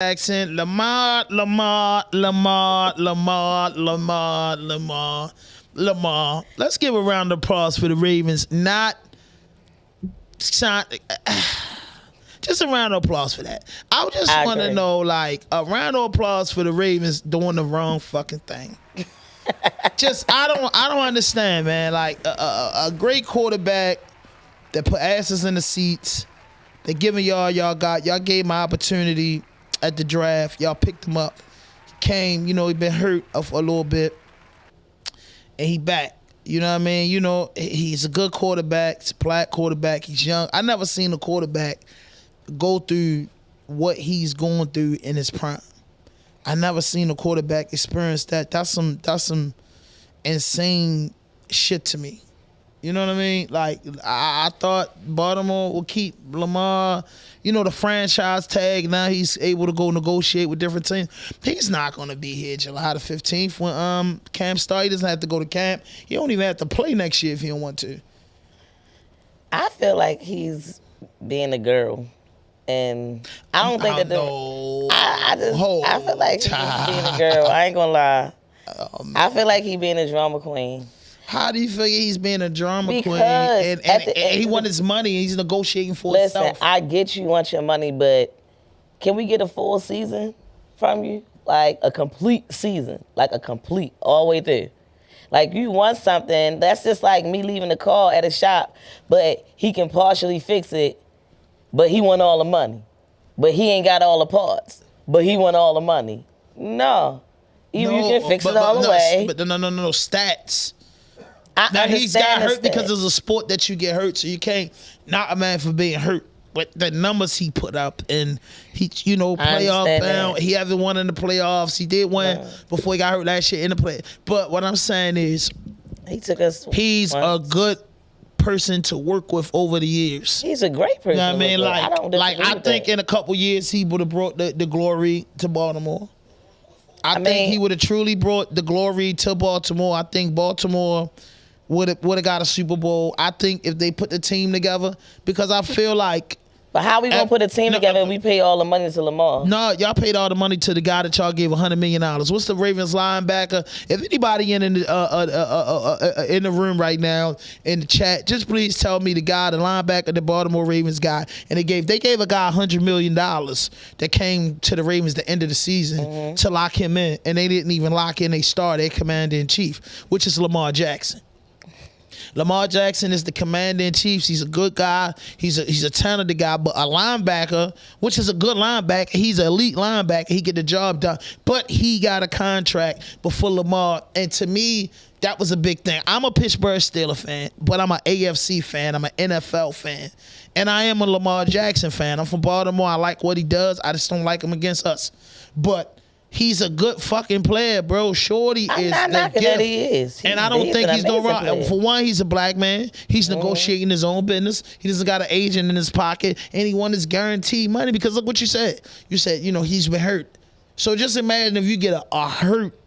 Jackson, Lamar. Let's give a round of applause for the Ravens. Just a round of applause for that. I just want to know, like, a round of applause for the Ravens doing the wrong fucking thing. I don't understand, man. Like, a great quarterback that put asses in the seats. They giving y'all gave my opportunity at the draft. Y'all picked him up. Came, he been hurt for a little bit. And he back. You know what I mean? He's a good quarterback. He's a black quarterback. He's young. I never seen a quarterback go through what he's going through in his prime. I never seen a quarterback experience that. That's some insane shit to me. You know what I mean? Like, I thought Baltimore would keep Lamar, the franchise tag. Now he's able to go negotiate with different teams. He's not going to be here July the 15th when camp starts. He doesn't have to go to camp. He don't even have to play next year if he don't want to. I feel like he's being a girl. And I don't think I feel like he's being a girl. I ain't going to lie. I feel like he's being a drama queen. How do you figure he's being a drama queen and he wants his money and he's negotiating for himself? Listen, I get you want your money, but can we get a full season from you? Like a complete season, like a complete all the way through. Like you want something, that's just like me leaving the car at a shop, but he can partially fix it, but he want all the money. But he ain't got all the parts, but he want all the money. No. You can fix it all the way. But no, stats. Now he's got hurt because it's a sport that you get hurt, so you can't knock a man for being hurt. But the numbers he put up, and he, playoff bound. He haven't won in the playoffs. He did win before he got hurt last year in the play. But what I'm saying is, he's a good person to work with over the years. He's a great person. You know what I mean? I think in a couple years he would have brought the glory to Baltimore. I think he would have truly brought the glory to Baltimore. I think Baltimore would have got a Super Bowl. I think if they put the team together, because I feel like. But how we gonna put a team together if we pay all the money to Lamar? No, y'all paid all the money to the guy that y'all gave $100 million. What's the Ravens linebacker? If anybody in the room right now in the chat, just please tell me the linebacker, the Baltimore Ravens guy, and they gave a guy $100 million that came to the Ravens the end of the season to lock him in, and they didn't even lock in their commander in chief, which is Lamar Jackson. Lamar Jackson is the commander-in-chief. He's a good guy. He's a talented guy. But a linebacker, which is a good linebacker, he's an elite linebacker. He get the job done. But he got a contract before Lamar. And to me, that was a big thing. I'm a Pittsburgh Steelers fan, but I'm an AFC fan. I'm an NFL fan. And I am a Lamar Jackson fan. I'm from Baltimore. I like what he does. I just don't like him against us. But he's a good fucking player, bro. Shorty is the gift. That he is. And I don't think he's no wrong. For one, he's a black man. He's negotiating his own business. He doesn't got an agent in his pocket, and he won his guaranteed money because look what you said. You said, he's been hurt. So just imagine if you get a hurt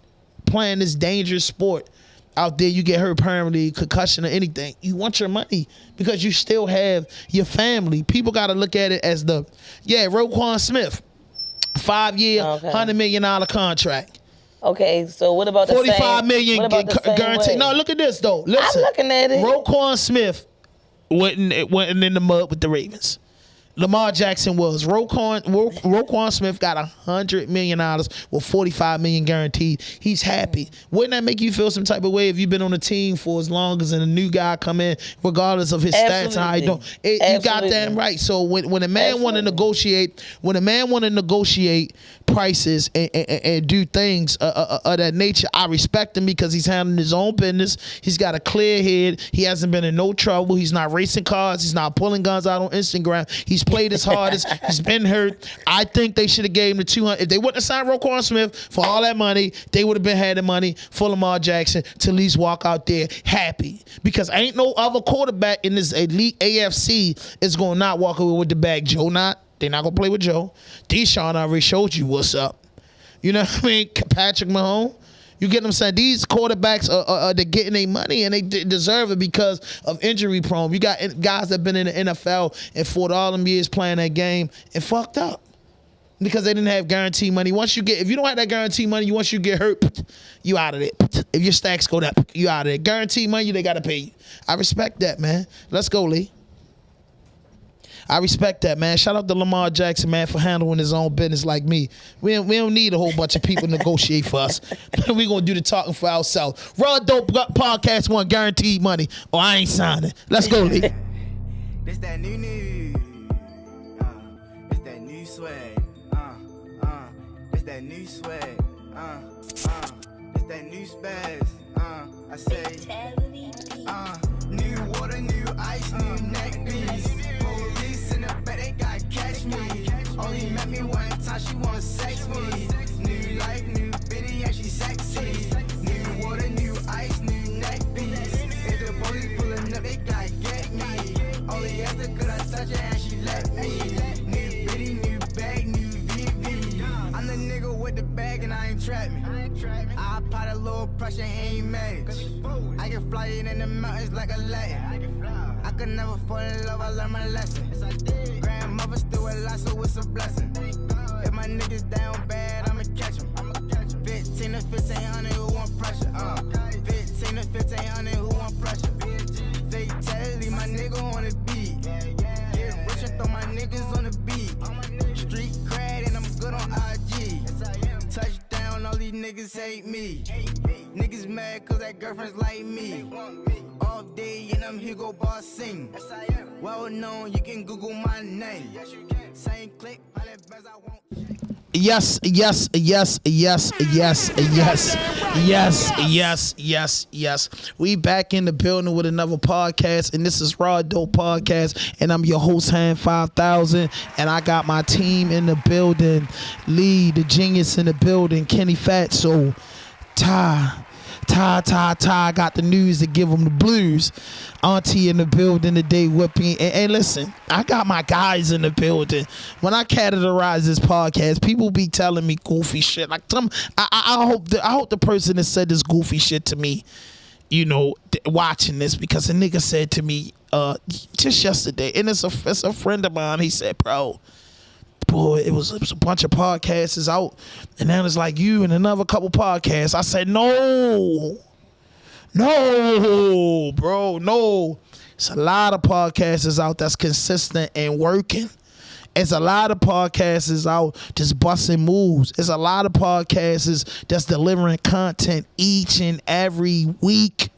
playing this dangerous sport out there, you get hurt permanently, concussion or anything. You want your money because you still have your family. People got to look at it as Roquan Smith. 5-year, $100 million contract. Okay, so what about the $45 million guarantee? No, look at this though. Listen, I'm looking at it. Roquan Smith went in the mud with the Ravens. Lamar Jackson was. Roquan Smith got $100 million with $45 million guaranteed. He's happy. Wouldn't that make you feel some type of way if you've been on the team for as long as a new guy come in, regardless of his stats and how he doing? You got that right. So when a man want to negotiate, prices and do things of that nature, I respect him because he's handling his own business. He's got a clear head. He hasn't been in no trouble. He's not racing cars. He's not pulling guns out on Instagram. He's played his hardest. He's been hurt. I think they should have gave him the $200. If they wouldn't have signed Roquan Smith for all that money, they would have had the money for Lamar Jackson to at least walk out there happy. Because ain't no other quarterback in this elite AFC is going to not walk away with the bag. Joe not. They're not going to play with Joe. Deshaun already showed you what's up. You know what I mean? Patrick Mahomes. You get what I'm saying? These quarterbacks are they're getting their money, and they deserve it because of injury prone. You got guys that been in the NFL and fought all them years playing that game and fucked up. because they didn't have guaranteed money. If you don't have that guaranteed money, once you get hurt, you out of it. If your stacks go down, you out of it. Guaranteed money, they gotta pay you. I respect that, man. Let's go, Lee. I respect that, man. Shout out to Lamar Jackson, man, for handling his own business like me. We don't need a whole bunch of people to negotiate for us. We gonna do the talking for ourselves. RawDope Podcast want guaranteed money, or I ain't signing. Let's go, Lee. This that new. This that new swag. This that new swag. This that new spaz. I say. New water, new ice, new neck piece. Police in the back, they gotta catch me. Only met me one time, she wanna sex me. New life, new bitty, yeah, she sexy. New water, new ice, new neck piece. If the police pulling up, they gotta get me. Only after could I touch her and she let me. New bitty, new bag, new VV. I'm the nigga with the bag and I ain't trap me. I pot a little pressure, ain't mad. I can fly it in the mountains like a Latin. I could never fall in love, I learned my lesson. Grandmother still alive, so it's a blessing. If my niggas down bad, I'ma catch them. 15 to 1500, who want pressure? 15 to 1500, who want pressure? Fatality, my nigga on the beat. Get rich and throw my niggas on the beat. Street cred and I'm good on IG. Touchdown, all these niggas hate me. Niggas mad cause that girlfriend's like me. Off day and I'm Hugo Boss sing. Well known, you can Google my name. Same click, 100 bands I want. Yes. We back in the building with another podcast, and this is RawDope Podcast, and I'm your host, Hand 5000, and I got my team in the building. Lee, the genius in the building. Kenny Fatso, Ty got the news to give them the blues. Auntie in the building today whipping. And listen, I got my guys in the building. When I categorize this podcast, people be telling me goofy shit. Like I hope the person that said this goofy shit to me, watching this, because a nigga said to me just yesterday, and it's a friend of mine. He said, bro, boy, it was a bunch of podcasts out, and then it's like you and another couple podcasts. I said, no, bro, no. It's a lot of podcasts out that's consistent and working. It's a lot of podcasts out just busting moves. It's a lot of podcasts that's delivering content each and every week.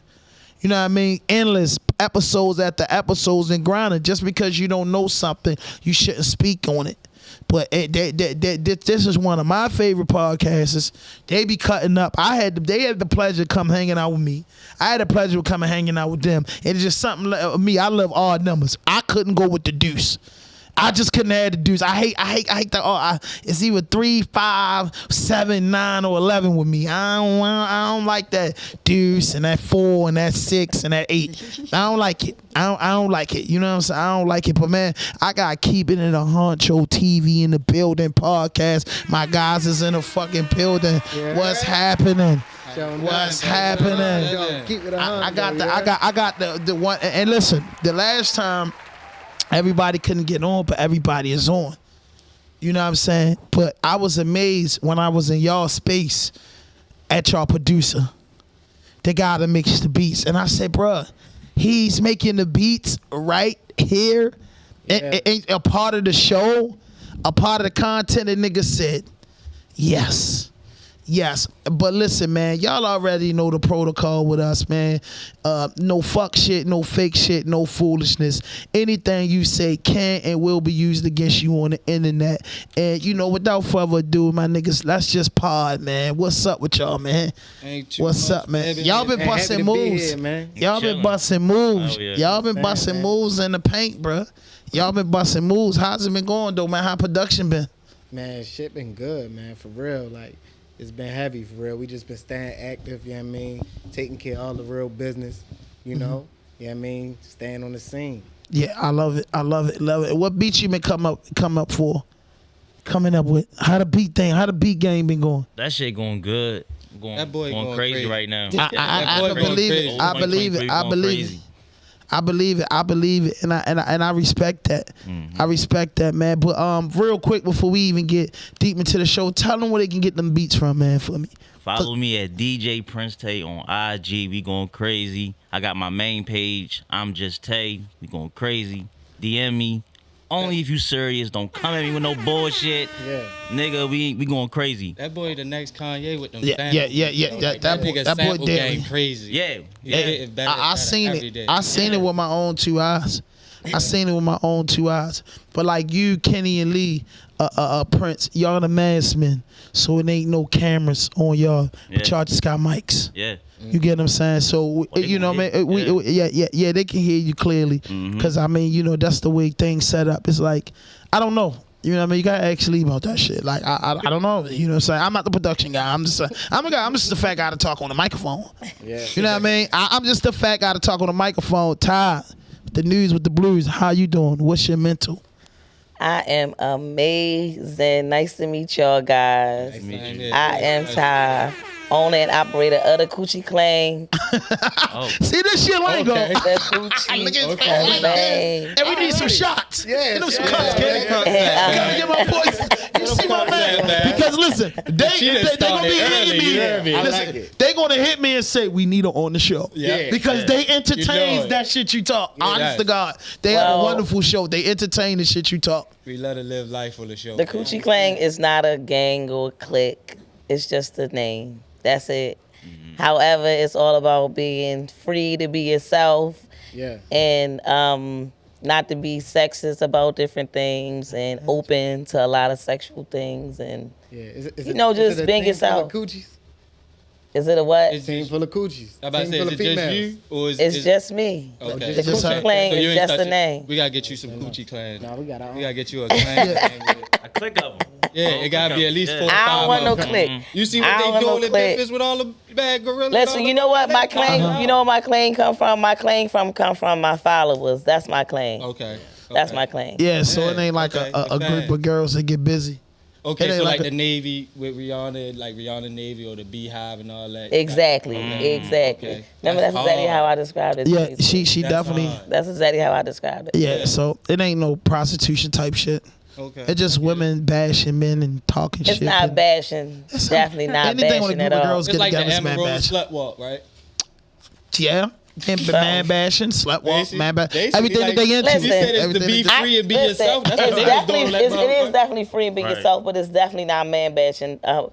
You know what I mean? Endless episodes after episodes and grinding. Just because you don't know something, you shouldn't speak on it. But this is one of my favorite podcasts. They be cutting up. They had the pleasure to come hanging out with me. I had the pleasure of coming hanging out with them. It's just something like me. I love odd numbers. I couldn't go with the deuce. I just couldn't have the deuce. I hate the odd. It's either 3, 5, 7, 9, or 11 with me. I don't like that deuce and that 4 and that 6 and that 8. I don't like it. I don't like it. You know what I'm saying? I don't like it. But man, I got Keep It in the Honcho TV in the building podcast. My guys is in the fucking building. Yeah. What's happening? What's happening? Keep it I got the one. And listen, the last time, everybody couldn't get on, but everybody is on. You know what I'm saying? But I was amazed when I was in y'all space at y'all producer. The guy that makes the beats. And I said, bruh, he's making the beats right here. Yeah. A part of the show, a part of the content. The nigga said, yes. Yes, but listen, man, y'all already know the protocol with us, man. No fuck shit, no fake shit, no foolishness. Anything you say can and will be used against you on the internet. And, without further ado, my niggas, let's just pod, man. What's up with y'all, man? What's up, man? Y'all been busting moves. Y'all been busting moves. Y'all been busting moves in the paint, bro. Y'all been busting moves. How's it been going, though, man? How production been? Man, shit been good, man, for real. Like, it's been heavy, for real. We just been staying active, you know what I mean? Taking care of all the real business, you know? You know what I mean? Staying on the scene. Yeah, I love it. Love it. What beats you been coming up with? How the beat game been going? That shit going good. That boy going crazy right now. I believe it. I believe it, and I respect that. I respect that, man. But real quick before we even get deep into the show, tell them where they can get them beats from, man, for me. Follow me at DJ Prince Tay on IG. We going crazy. I got my main page. I'm just Tay. We going crazy. DM me. Only if you serious. Don't come at me with no bullshit. Yeah. Nigga, we going crazy. That boy the next Kanye with them Yeah. That boy game dead. crazy. Yeah. I seen it. I seen it with my own two eyes. But like you, Kenny and Lee, Prince, y'all the maskmen, so it ain't no cameras on y'all. But y'all just got mics. Yeah. You get what I'm saying? So you know, man, they can hear you clearly. Cause I mean, you know, that's the way things set up. It's like, I don't know. You know what I mean? You gotta ask Lee about that shit. Like I don't know. You know what I'm saying? I'm not the production guy. I'm just the fat guy to talk on the microphone. Yeah. You know what I mean? I'm just the fat guy to talk on the microphone. Ty, the news with the blues. How you doing? What's your mental? I am amazing. Nice to meet y'all guys. I am Ty, owner and operator of the Coochie Clang. See this shit lingo. The Coochie Look at Clang. And we need some shots. Yeah, Some cuts, kid. Gotta get my voice. You see my man? Because listen, they gonna be hitting me. Listen, they gonna hit me and say we need her on the show. Yeah. Because they entertain that shit you talk. Honest to God, they have a wonderful show. They entertain the shit you talk. We let her live life on the show. The Coochie Clang is not a gang or clique. It's just a name. That's it. However, it's all about being free to be yourself. Yeah. And not to be sexist about different things and open to a lot of sexual things and just being yourself. Is it a what? It's a team full of coochies. I'm about to say, is it just you? Or it's just me. Okay. The Coochie Clang is just a name. We got to get you some Coochie Clan. No, we got to get you a clan. A click of them. Yeah, it got to be at least 4 or 5. I don't want no click. You see what they doing in Memphis with all the bad gorillas? Listen, you know what? My claim, you know where my claim come from? My claim come from my followers. That's my claim. Okay. That's my claim. Yeah, so it ain't like a group of girls that get busy. Okay, so like the Navy with Rihanna, like Rihanna Navy or the Beehive and all that. Exactly, exactly. Okay. Remember, that's exactly how I described it. Yeah, she definitely. That's exactly how I described it. Yeah, so it ain't no prostitution type shit. Okay. It's just women bashing men and talking shit. It's not bashing. It's definitely not bashing at all. It's like the Amber Rose slut walk, right? Yeah. And man bashing, slut walk, man bashing, everything that they into. You said it's to be free and be yourself. That's what it is definitely free and be yourself, but it's definitely not man bashing. At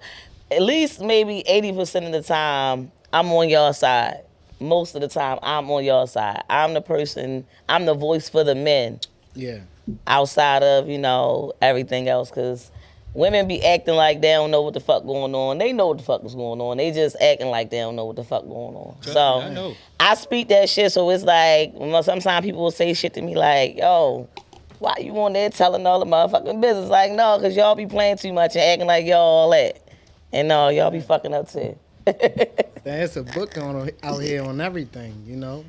least maybe 80% of the time, I'm on your side. Most of the time, I'm on your side. I'm the person. I'm the voice for the men. Yeah. Outside of everything else, because women be acting like they don't know what the fuck going on. They know what the fuck is going on. They just acting like they don't know what the fuck going on. So I speak that shit. So it's like sometimes people will say shit to me like, "Yo, why you on there telling all the motherfucking business?" Like, no, because y'all be playing too much and acting like y'all all that, and no, y'all be fucking up too. There's a book out here on everything, For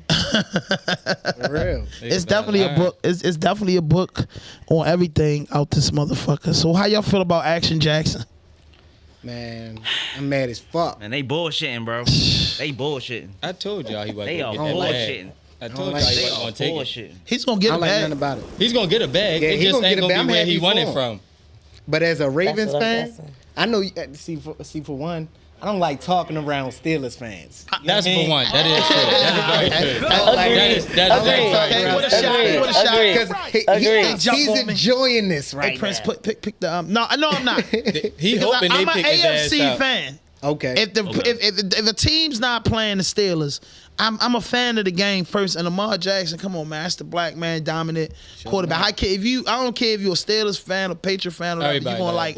real. It's definitely a book. It's definitely a book on everything out this motherfucker. So how y'all feel about Action Jackson? Man, I'm mad as fuck. Man, they bullshitting, bro. They bullshitting. I told y'all he wasn't. They are bullshitting. I told y'all he wasn't gonna take it. He's gonna get a bag. Nothing about it. He's gonna get a bag. It just ain't gonna be where he won it from. But as a Ravens fan, I know. See for one. I don't like talking around Steelers fans. That's for one. That is true. That's very true. Because he's enjoying this right now. Prince, pick the No, I'm not. He hoping I'm they pick his ass AFC up. fan. Okay. If the team's not playing the Steelers, I'm a fan of the game first. And Lamar Jackson, come on, man, that's the black man dominant quarterback. I don't care if you're a Steelers fan or Patriot fan, or you're gonna like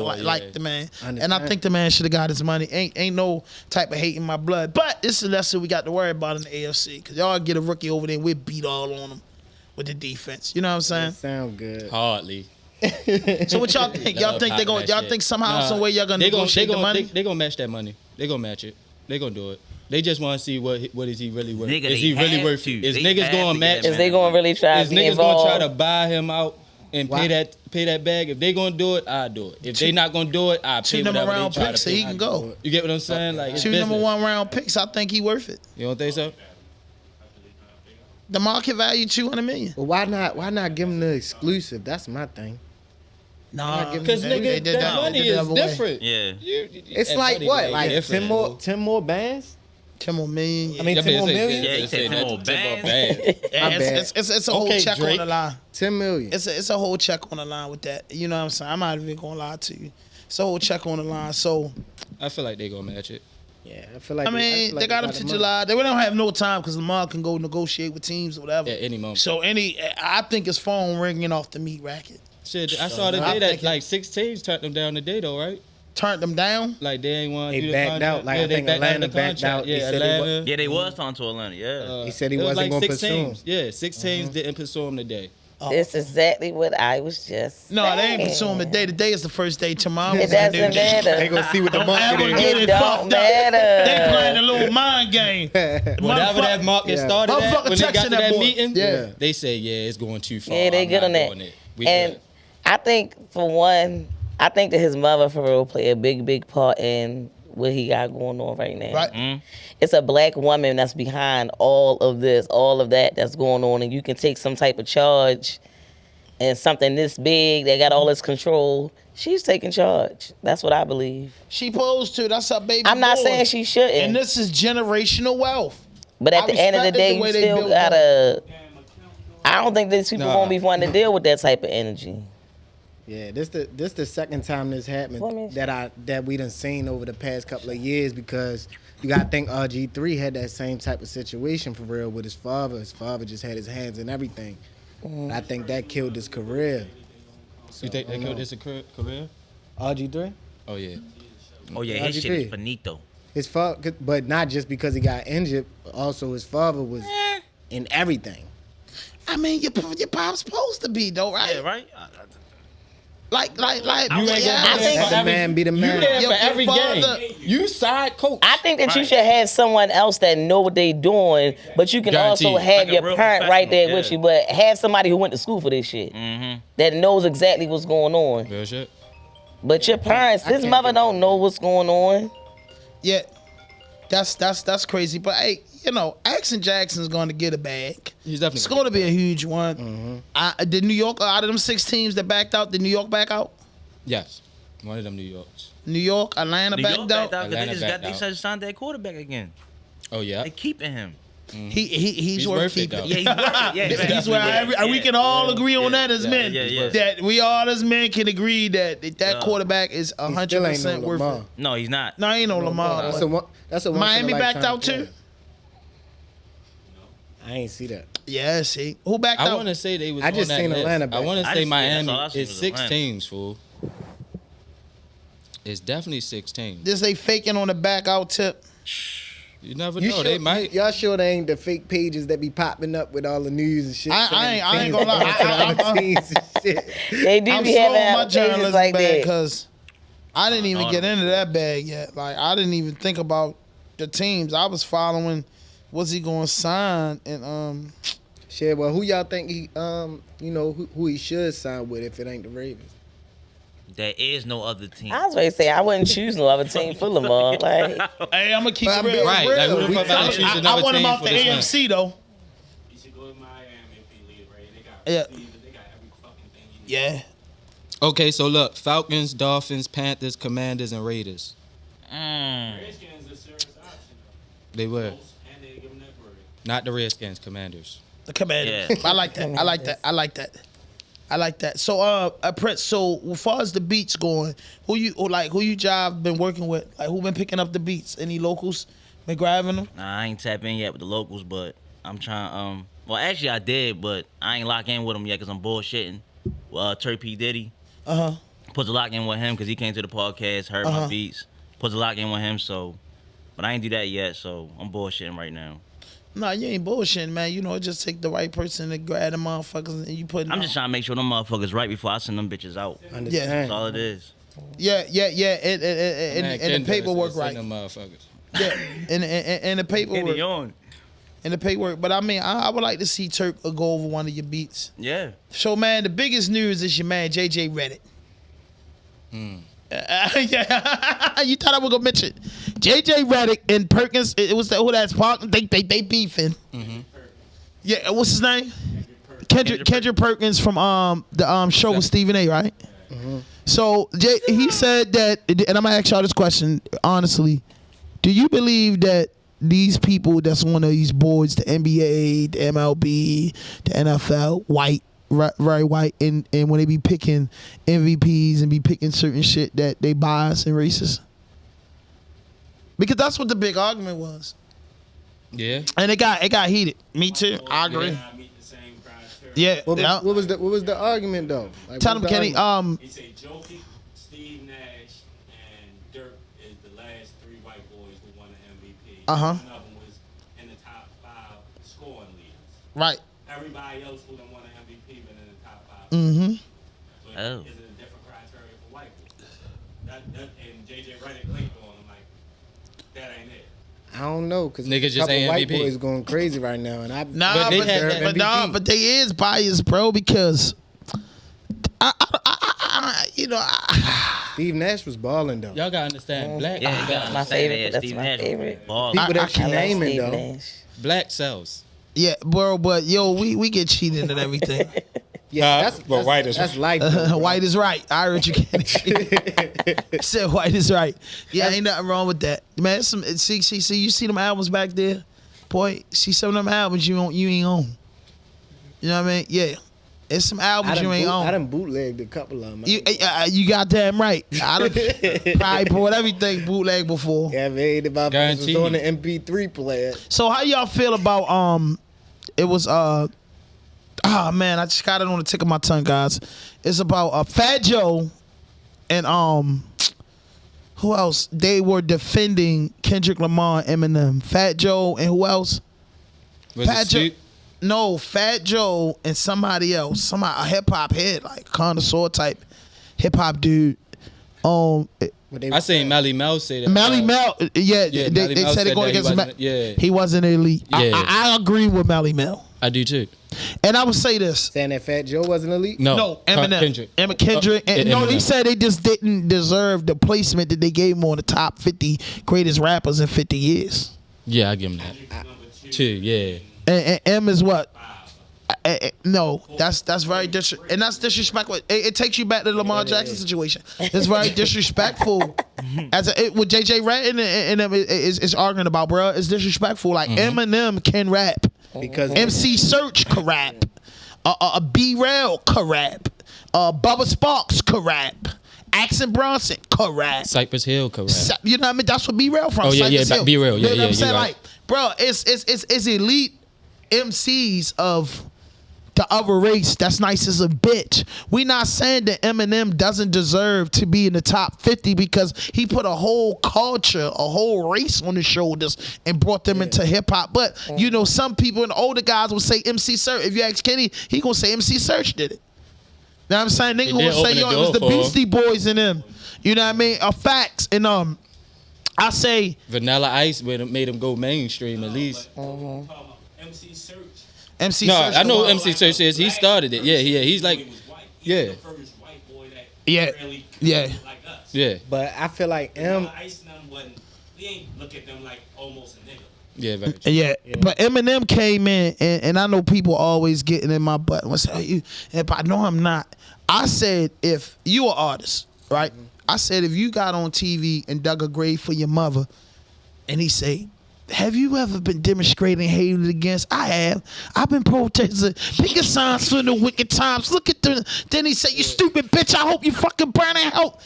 the man. And I think the man should have got his money. Ain't no type of hate in my blood. But this is less than we got to worry about in the AFC, because y'all get a rookie over there and we beat all on them with the defense. You know what I'm saying? That sound good. Hardly. So what y'all think? Y'all think somehow, some way y'all gonna negotiate the money? They gonna match that money. They gonna match it. They gonna do it. They just want to see what is he really worth. Nigga, is he really worth? Is niggas gonna match? Is they gonna really try? Is niggas gonna try to buy him out and pay that bag? If they gonna do it, I do it. If they not gonna do it, I pay whatever they try to pay. 2 number round picks, so he can go. You get what I'm saying? Like 2 number 1 round picks, I think he worth it. You don't think so? The market value $200 million. But why not give him the exclusive? That's my thing. Nah, Because they nigga, did that money the is other way. different. Yeah. It's that like money what? way Like different, 10 more bands? 10 more million. I mean, 10 more million? Yeah, he said 10 more bands. Yeah, My it's a whole Okay, check Drake. on the line. 10 million. It's a whole check on the line with that. You know what I'm saying? I'm not even gonna lie to you. It's a whole check on the line. So I feel like they gonna match it. Yeah, I feel like I mean, they got him to the money. July. They don't have no time because Lamar can go negotiate with teams or whatever. At any moment. So I think his phone ringing off the meat racket. Shit, I saw today I'm that thinking- like 6 teams turned them down today though, right? Turned them down. Like they ain't want They to do the backed contract. out, like, yeah, I they think backed out Atlanta the backed contract. out. He Yeah, said he Atlanta. Yeah, they was talking to Atlanta. Yeah. He said he it was wasn't like gonna 6 pursue him. teams. Yeah, 6 teams didn't pursue him today. That's exactly what I was just No, they ain't saying. pursuing today. Today is the first day. Tomorrow. It doesn't They matter. gonna see what the Don't market ever is. get It it don't fucked up. matter. They playing a little mind game. Whatever that market Yeah. started Motherfucker at, when they got texting to that that boy. meeting, Yeah. they say, yeah, it's going too far. Yeah, they I'm good not on that. doing it. We And good. I think, for one, I think that his mother, for real, play a big part in what he got going on right now. Right. It's a black woman that's behind all of this, all of that that's going on, and you can take some type of charge and something this big that got all this control. She's taking charge. That's what I believe. She posed to. That's her baby. I'm not boy. saying she shouldn't, And this is generational wealth. but at I the end of the respected day, the way you they still built gotta. I don't think these people Nah. won't be wanting to deal with that type of energy. Yeah, this the second time this What happened means- that we done seen over the past couple of years, because you gotta think RG3 had that same type of situation for real with his father. His father just had his hands in everything. And I think that killed his career. So, You think I they don't killed know. his career? RG3? Oh, yeah. Oh, yeah, his shit RG3. is finito. His father, but not just because he got injured. Also, his father was in everything. I mean, your pop's supposed to be though, right? Yeah, right? Like. You ain't gonna I be think- there Let for the every, man be the you man. there Your for every father- game. You side coach. I think that you Right. should have someone else that know what they doing, but you can also Guaranteed. have Like a your real parent right there professional, with yeah. you, but have somebody who went to school for this shit that knows exactly what's going on. Real shit. But your parents, his can't mother get don't know what's going on. Yeah, that's crazy. But hey, you know, Action Jackson's going to get a bag. He's definitely It's going to be a huge one. Did New York, out of them 6 teams that backed out, did New York back out? Yes. One of them New Yorks. New York, Atlanta New backed York out. backed out because Atlanta they just got backed they out. just signed that quarterback again. Oh, yeah. They keeping him. He's worth worth it, keeping. though. Yeah, he's worth it. Yeah, He's where we can all agree on that as men. yeah. That we all as men can agree that Yeah. quarterback is He still ain't 100% no worth Lamar. it. No, he's not. No, ain't no Lamar. That's but a one. That's a once Miami in a backed lifetime out too. player. I ain't see that. Yeah, see who backed I out? want to say they was I on just that seen list. Atlanta I back. want I to say just- yeah, that's Miami. all I seen It's was 6 Atlanta. teams, fool. It's definitely 6 teams. This they faking on the back out tip. You never You know. sure, They might. Y'all sure they ain't the fake pages that be popping up with all the news and shit? I ain't Teams gonna lie. going to the other teams and shit. They do I'm be slow having on my pages journalism like bag that. because I didn't even get into that bag yet. Like I didn't even think about the teams. I was following. Was he going to sign? And Shit, well, who y'all think he, who he should sign with if it ain't the Ravens? There is no other team. I was ready to say I wouldn't choose no other team for Lamar. Like, hey, I'm gonna keep But it I'm real. being Right, like, who the fuck I- gonna choose I another want him team out for the this man? AFC though. He should go to Miami if he leave, right? They got Yeah. receivers, they got every fucking thing he needs. Yeah. Okay, so look, Falcons, Dolphins, Panthers, Commanders, and Raiders. Redskins is a serious option. They were. And they give him that bread. Not the Redskins, Commanders. The Commanders. Yeah. I like that. I like that. I like that. I like that. So, Prince. So, as far as the beats going, who you job been working with? Like, who been picking up the beats? Any locals been grabbing them? Nah, I ain't tap in yet with the locals, but I'm trying. Well, actually, I did, but I ain't lock in with them yet because I'm bullshitting. Turk P Diddy. Put the lock in with him because he came to the podcast, heard my beats. Put the lock in with him, so. But I ain't do that yet, so I'm bullshitting right now. Nah, you ain't bullshitting, man. You know, it just take the right person to grab the motherfuckers and you put. I'm just trying to make sure them motherfuckers right before I send them bitches out. Understand? That's all it is. Yeah. And the paperwork right. Them motherfuckers. Yeah, and the paperwork. on. And the paperwork. But I mean, I would like to see Turk go over one of your beats. Yeah. So, man, the biggest news is your man JJ Reddick. Yeah, you thought I was gonna mention JJ Reddick and Perkins. It was who that's Park. They beefing. Yeah, what's his name? Kendrick Perkins from the show with Stephen A. Right? Mm-hmm. So he said that, and I'm gonna ask y'all this question honestly: do you believe that these people that's on these boards, the NBA, the MLB, the NFL, white, very white, and when they be picking MVPs and be picking certain shit that they bias and racist? Because that's what the big argument was. Yeah. And it got heated. Me too. I agree. Yeah. What was the argument though? Like, tell him, Kenny. He said Jokic, Steve Nash, and Dirk is the last 3 white boys who won the MVP. Uh-huh. One of them was in the top 5 scoring leaders. Right. Everybody else who done won an MVP been in the top 5. Mm-hmm. So is it a different criteria for white boys? That and JJ Redick linked on him like that ain't it. I don't know, because Niggas just couple ain't white MVP. boys going crazy right now, and I but they is biased, bro, because Steve Nash was balling though. Y'all gotta understand, black. Yeah, you That's gotta my say favorite. that. That's Steve my Nash favorite. ball. People that I you love naming Steve though. Nash. Black sells. yeah, bro. But yo, we get cheated and everything. Yeah, but white is that's life. though, bro. White is right. I heard you, Kenny. I said white is right. Yeah, ain't nothing wrong with that, man. See, you see them albums back there, boy. See some of them albums you ain't on. You know what I mean? Yeah, it's some albums you ain't I on. done bootlegged a couple of them. You got damn right. I done probably bought everything bootleg before. Yeah, man, my friends was on the MP3 player. So how y'all feel about it was oh man, I just got it on the tip of my tongue, guys. It's about Fat Joe and who else? They were defending Kendrick Lamar and Eminem. Fat Joe and who else? Was Fat it Joe. Snoop? No, Fat Joe and somebody else. A hip hop head, like connoisseur type hip hop dude. I seen Melly Mel say that. Melly Mel, yeah, Yeah, they Melly Mel said they said going that against he wasn't elite. He wasn't elite. Yeah. I agree with Melly Mel. I do too. And I would say this. Saying that Fat Joe wasn't elite? No, Eminem. Kendrick. And, no, he said they just didn't deserve the placement that they gave him on the top 50 greatest rappers in 50 years. Yeah, I give him that. 2, yeah. And M is what? No, that's very and that's disrespectful. It takes you back to the Lamar Jackson situation. It's very disrespectful. With JJ Redick and them is arguing about, bro. It's disrespectful. Like Eminem can rap. Because MC Search can rap. B-Rail can rap. Bubba Sparks can rap. Axon Bronson can rap. Cypress Hill can rap. You know what I mean? That's what B-Rail from. Oh yeah, Cypress yeah, Hill. B-Rail. Yeah, You know what I'm saying? right. Like, bro, it's elite MCs of the other race that's nice as a bitch. We not saying that Eminem doesn't deserve to be in the top 50 because he put a whole culture, a whole race on his shoulders and brought them into hip hop. But you know, some people and older guys will say MC Search. If you ask Kenny, he gonna say MC Search did it. Know what I'm saying? Nigga gonna say, yo, it was the Beastie Boys and them. You know what I mean? Facts. And I say Vanilla Ice made him go mainstream at least. MC Search. MC No, Search I know the MC Search is. He started it. Yeah, he's like, He was white. yeah. The first white boy that Yeah. really Yeah. like us. yeah, But I feel like M. Ice and them wasn't. We ain't look at them like almost a nigga. yeah, very true. Yeah, but Eminem came in, and I know people always getting in my butt. I say, if I know I'm not. I said, if you an artist, right? I said, if you got on TV and dug a grave for your mother, and he say, have you ever been demonstrating hated against? I have. I've been protesting. Pick your signs for the wicked times. Look at the. Then he said, you stupid bitch. I hope you fucking burn in hell.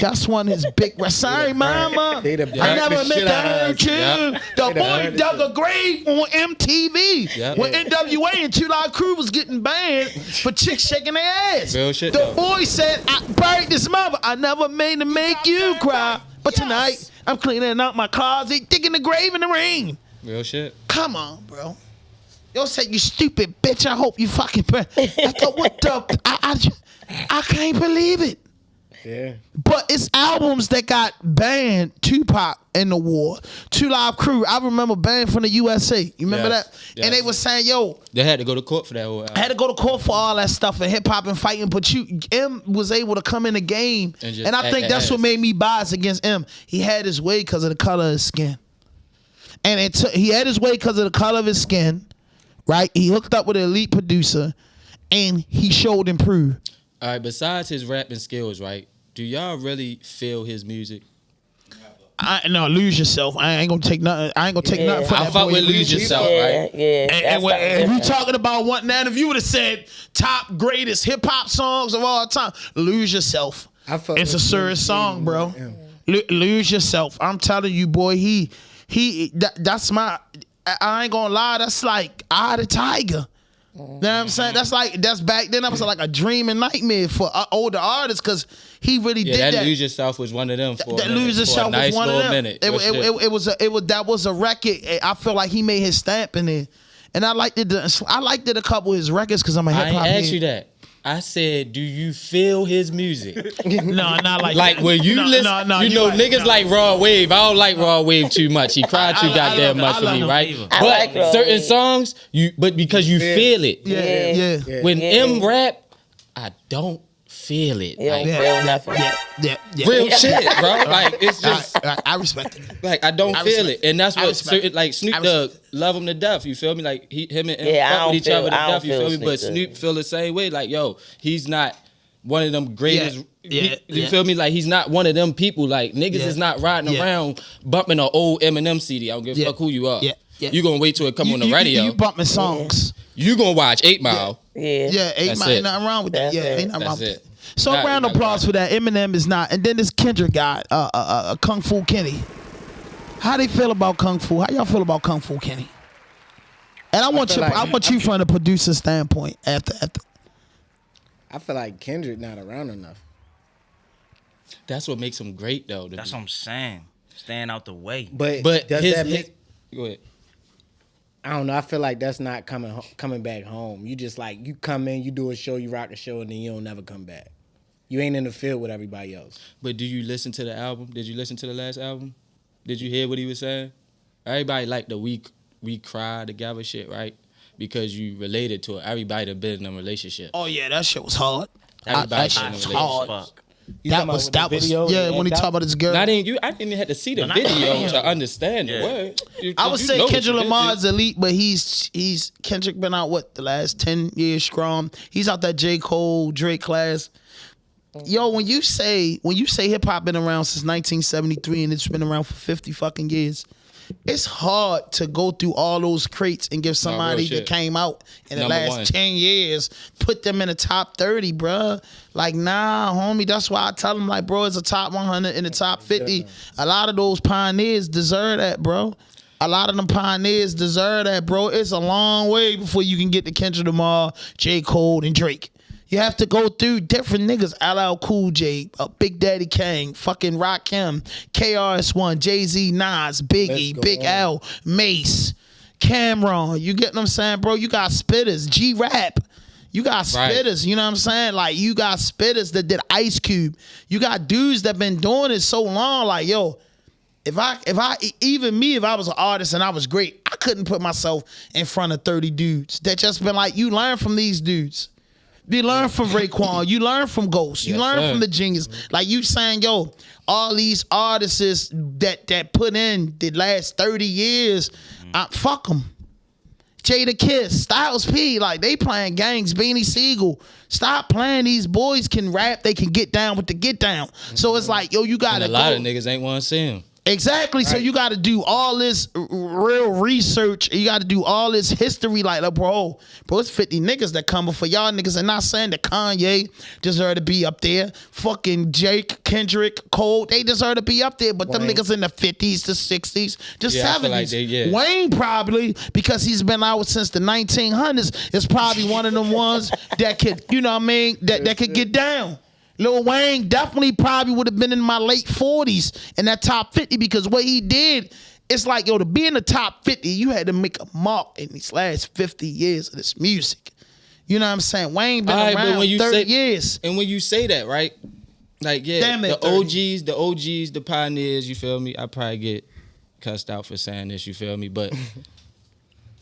That's one of his big. Sorry, mama. They the I never meant to hurt you. Yep. The boy dug a grave on MTV Yep. when NWA and 2 Live Crew was getting banned for chicks shaking their ass. Real shit, The though. boy said, I buried this mother. I never made to make you cry. But tonight, I'm cleaning out my closet, digging the grave in the rain. Real shit. Come on, bro. Yo said, you stupid bitch. I hope you fucking burn. I thought, what the? I can't believe it. Yeah. But it's albums that got banned. Tupac in the war. 2 Live Crew. I remember banned from the USA. You remember Yes, that? yes. And they was saying, yo, They had to go to court for that whole album. I had to go to court for all that stuff and hip hop and fighting. But M was able to come in the game. And just And I act think the that's ass. what made me bias against M. He had his way because of the color of his skin. And he had his way because of the color of his skin. right? He hooked up with an elite producer, and he showed and proved. All right, besides his rapping skills, right? Do y'all really feel his music? No, Lose Yourself. I ain't gonna take nothing. I ain't gonna take nothing for that. I fuck boy. with Lose Yourself, right? And when you talking about what now? If you would have said top greatest hip hop songs of all time, Lose Yourself. It's a serious song, bro. Lose Yourself. I'm telling you, boy. That's my. I ain't gonna lie. That's like Eye of the Tiger. You know what I'm saying? That's back then. That was like a dream and nightmare for older artists because he really did that. Lose Yourself was one of them. That Lose Yourself was one of them. That was a record. I feel like he made his stamp in it, and I liked it. I liked it a couple of his records because I'm a hip hop. I ain't asked you that. I said, do you feel his music? No, not like that. When you listen, niggas like Raw Wave. I don't like Raw Wave too much. He cried too goddamn much for me, right? But certain songs, because you feel it. Yeah. When M rap, I don't feel it. You don't feel nothing. Yeah. Real shit, bro. Like it's just I respect it. like I don't feel it, and that's what certain, like Snoop Dogg love him to death. You feel me? Like him and M fuck with each other to death. You feel me? But Snoop feel the same way. Like he's not one of them greatest. You feel me? Like he's not one of them people. Like niggas is not riding around bumping an old Eminem CD. I don't give a fuck who you are. You gonna wait till it come on the radio. You bumping songs. You gonna watch 8 Mile. Yeah, 8 Mile. Ain't nothing wrong with that. Ain't nothing wrong with that. So Nah, round of applause for that. Eminem is not. And then this Kendrick guy, Kung Fu Kenny. How they feel about Kung Fu? How y'all feel about Kung Fu Kenny? And I want you from the producer standpoint after. I feel like Kendrick not around enough. That's what makes him great, though. That's what I'm saying. Staying out the way. But does that make? Go ahead. I don't know. I feel like that's not coming back home. You just like you come in, you do a show, you rock a show, and then you don't never come back. You ain't in the field with everybody else. But do you listen to the album? Did you listen to the last album? Did you hear what he was saying? Everybody like the we cry together shit, right? Because you related to it. Everybody that been in a relationship. Oh yeah, that shit was hard. Everybody been in a relationship. Hard. That was when he talked about his girl. I didn't even have to see the video to understand the word. I would say Kendrick Lamar is elite, but he's Kendrick been out the last 10 years strong. He's out that J. Cole, Drake class. Yo, when you say hip hop been around since 1973 and it's been around for 50 fucking years, it's hard to go through all those crates and give somebody that came out in the last 10 years, put them in the top 30, bruh. Like, nah, homie, that's why I tell them, like, bro, it's a top 100 in the top 50. A lot of those pioneers deserve that, bro. A lot of them pioneers deserve that, bro. It's a long way before you can get to Kendrick Lamar, J. Cole, and Drake. You have to go through different niggas. LL Cool J, Big Daddy Kane, fucking Rakim, KRS-One, Jay-Z, Nas, Biggie, Big L, Mace, Cameron. You get what I'm saying, bro? You got spitters, G-Rap. You got spitters, you know what I'm saying? Like, you got spitters that did Ice Cube. You got dudes that been doing it so long. Like, yo, if I was an artist and I was great, I couldn't put myself in front of 30 dudes that just been like, you learn from these dudes. You learn from Raekwon. You learn from Ghost. You learn from the Genius. Like you saying, yo, all these artists that put in the last 30 years, fuck them. Jada Kiss, Styles P, like they playing gangs, Beanie Siegel. Stop playing. These boys can rap. They can get down with the get down. So it's like, yo, you got to go. A lot of niggas ain't want to see him. Exactly. Right. So you got to do all this real research. You got to do all this history. Like, bro, it's 50 niggas that come before y'all niggas. And not saying that Kanye deserve to be up there. Fucking Jake, Kendrick, Cole, they deserve to be up there. But them niggas in the 50s, the 60s, the 70s. Like Wayne probably, because he's been out since the 1900s, is probably one of them ones that could, you know what I mean, that could get down. Lil Wayne definitely probably would have been in my late 40s in that top 50 because what he did, it's like, yo, to be in the top 50, you had to make a mark in these last 50 years of this music. You know what I'm saying? Wayne been around 30 years. And when you say that, right? Like, yeah, the OGs, the pioneers, you feel me? I probably get cussed out for saying this, you feel me? But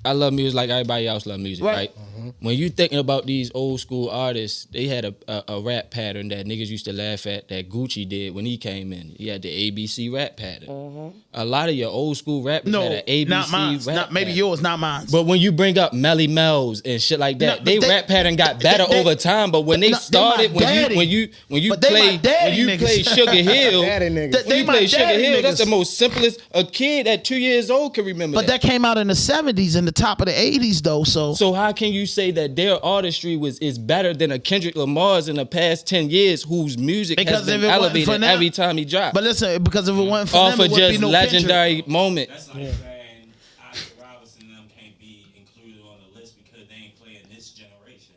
I love music like everybody else love music, right? Mm-hmm. When you thinking about these old school artists, they had a rap pattern that niggas used to laugh at that Gucci did when he came in. He had the ABC rap pattern. Mm-hmm. A lot of your old school rappers had an ABC not mine. rap Maybe pattern. yours, not mine. But when you bring up Melly Mel's and shit like that, they rap pattern got better over time. But when they started, when you play Sugar Hill, that's the most simplest a kid at 2 years old can remember. But that came out in the 70s and the top of the 80s though. So how can you say that their artistry is better than a Kendrick Lamar's in the past 10 years whose music has been elevated every time he dropped? But listen, because if it wasn't for them, it just be no legendary Kendrick. moment. That's like saying Oscar Robertson and them can't be included on the list because they ain't playing this generation.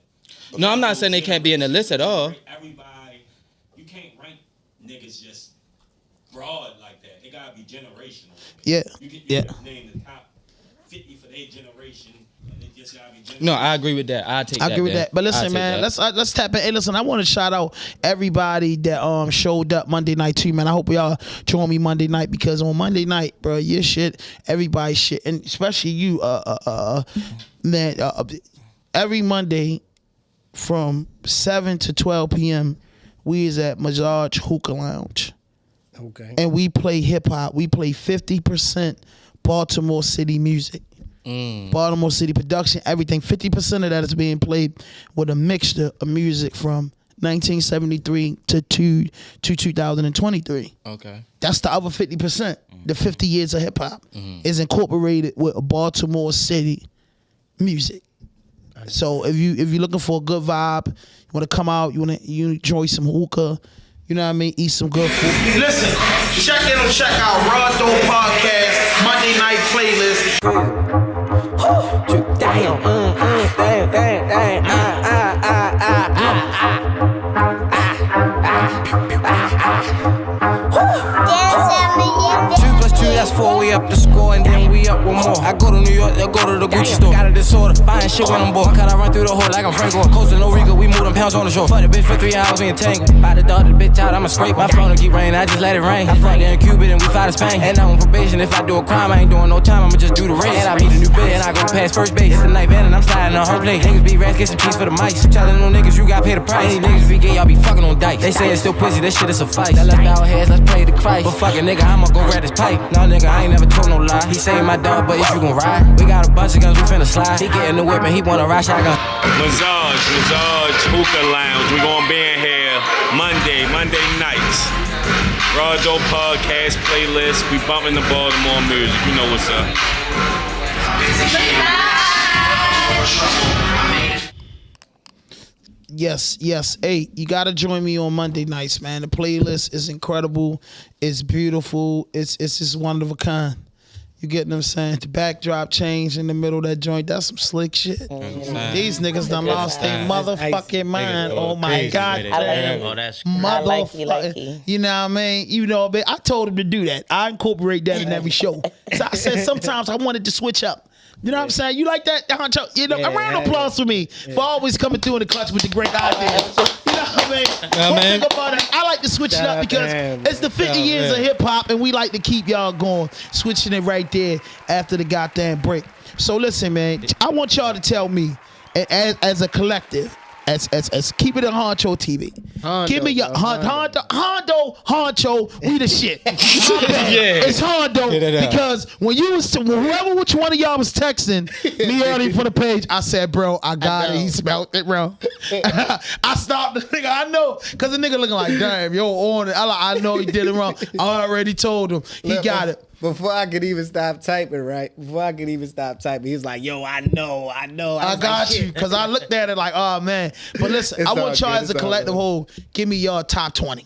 No, I'm not saying they can't be in the list at all. Everybody, you can't rank niggas just broad like that. It gotta be generational. Yeah. You can name the top 50 for their generation, and it just gotta be generational. No, I agree with that. I agree with that. But listen, man, let's tap in. Hey, listen, I want to shout out everybody that showed up Monday night too, man. I hope y'all join me Monday night because on Monday night, bro, your shit, everybody's shit, and especially you, man. Every Monday from 7 to 12 p.m. we is at Massage Hookah Lounge. Okay. And we play hip hop. We play 50% Baltimore City music. Baltimore City production, everything. 50% of that is being played with a mixture of music from 1973 to 2023. Okay. That's the other 50%. The 50 years of hip hop is incorporated with Baltimore City music. So if you're looking for a good vibe, you want to come out, you enjoy some hookah, you know what I mean, eat some good food. Listen, check out RawDope Podcast Monday night playlist. That's 4, we up the score, and then we up one more. I go to New York, they'll go to the Gucci store. Got a disorder, buying shit when I'm bored. Cut, I run through the hole like I'm Franco. Coastin' no Rico, we move them pounds on the shore. Fuck the bitch for 3 hours, we entangled. By the dog, the bitch out, I'ma scrape. My phone to keep raining, I just let it rain. I fucked in Cupid and we fly to Spain. And I'm on probation, if I do a crime, I ain't doing no time, I'ma just do the race. And I meet a new bitch, and I go past first base. It's the knife in, and I'm sliding on her plate. Niggas be rats, get some cheese for the mice. Telling them niggas, you gotta pay the price. Any niggas be gay, y'all be fucking on dice. They say it's still pussy, this shit is suffice. Now let's bow our heads, let's pray to Christ. But fuck a nigga, I'ma go grab his pipe. No nigga, I ain't never told no lie. He saying my dog, but if you gon' ride, we got a bunch of guns, we finna slide. He getting the whip and he wanna ride shotgun. Massage Hookah Lounge. We gonna be in here Monday nights. RawDope Podcast playlist. We bumping the Baltimore music. You know what's up. Yes. Hey, you gotta join me on Monday nights, man. The playlist is incredible. It's beautiful. It's just one of a kind. You get what I'm saying? The backdrop change in the middle of that joint. That's some slick shit. These niggas done lost their motherfucking mind. Oh my God. Motherfucker. You know what I mean? You know, but I told him to do that. I incorporate that in every show. So I said sometimes I wanted to switch up. You know what I'm saying? You like that, Honcho? You know, a round of applause for me for always coming through in the clutch with the great ideas. You know what I mean? One thing about it, I like to switch it up because it's the 50 years of hip hop, and we like to keep y'all going, switching it right there after the goddamn break. So listen, man, I want y'all to tell me, as a collective, as Keep It in Honcho TV. Give me your Honcho, we the shit. It's Hondo because when you was which one of y'all was texting me early for the page, I said, bro, I got it. He spelled it wrong. I stopped the nigga. I know, cause the nigga looking like, damn, yo, on it. I know he did it wrong. I already told him he got it. Before I could even stop typing, right? He was like, yo, I know. I got you. Because I looked at it like, oh, man. But listen, I want y'all as a collective whole, give me your top 20.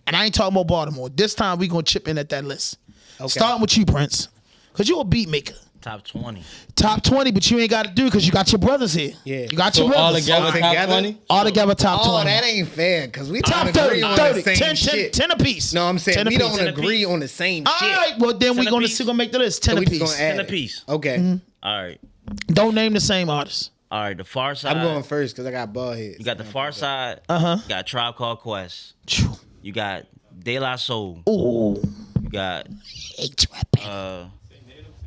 And I ain't talking about Baltimore. This time we going to chip in at that list. Okay. Starting with you, Prince. Because you a beat maker. Top 20. Top 20, but you ain't got to do it because you got your brothers here. Yeah. You got your brothers. All together, top 20? All together, top 20. Oh, that ain't fair because we top don't agree on the same 10 shit. 10 apiece. No, I'm saying we don't agree on the same shit. All right, well, then we're going to make the list 10 apiece. 10 apiece. Okay. Mm-hmm. All right. Don't name the same artist. All right, the Far Side. I'm going first because I got bald heads. You got the Far Side. You got Tribe Called Quest. You got De La Soul. Ooh. You got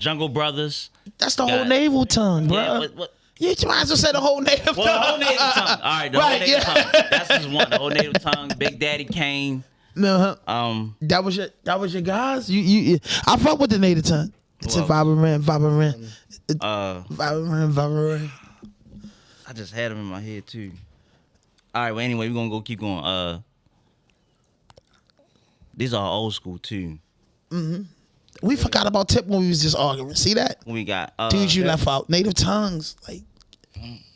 Jungle Brothers. That's the whole naval tongue, bro. Yeah, what? You might as well say the whole native tongue. Well, the whole native tongue. All right, the whole native tongue. That's just one. The whole native tongue. Big Daddy Kane. No, that was your guys. You. I fuck with the native tongue. It's a vibrant. I just had them in my head too. All right. Well, anyway, we're gonna keep going. These are old school too. Mm-hmm. We forgot about Tip when we was just arguing. See that? We got dudes you left out. Native tongues, like.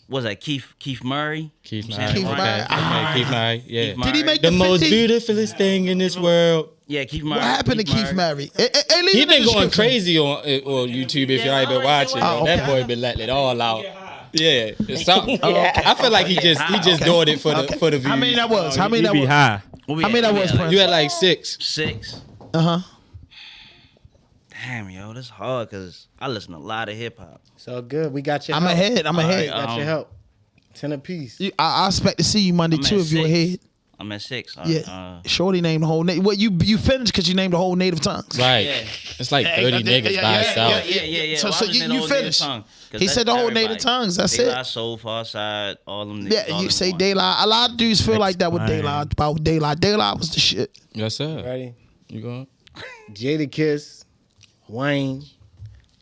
Was that Keith Murray? Keith Murray. Keith Murray. Yeah. Did he make the most beautifulest thing in this world? Yeah, Keith Murray. What happened to Keith Murray? He been going crazy on YouTube. If y'all ain't been watching, that boy been letting it all out. Yeah, I feel like he just doing it for the views. How many that was? How many that was? High. How many that was? You had like 6. 6. Damn, yo, that's hard because I listen to a lot of hip hop. So good, we got your. I'm ahead. Right, got your help. 10 apiece. I expect to see you Monday too if you're ahead. I'm at 6. Yeah, Shorty named the whole name. Well, you finished because you named the whole native tongues. Right. Yeah. It's like 30 niggas by itself. Yeah. So you finished. He said the whole native tongues. That's it. Daylight, Soul, Farside, all them niggas. Yeah, you say Daylight. A lot of dudes feel like that with Daylight. About Daylight. Daylight was the shit. Yes, sir. Ready? You going? Jadakiss, Wayne,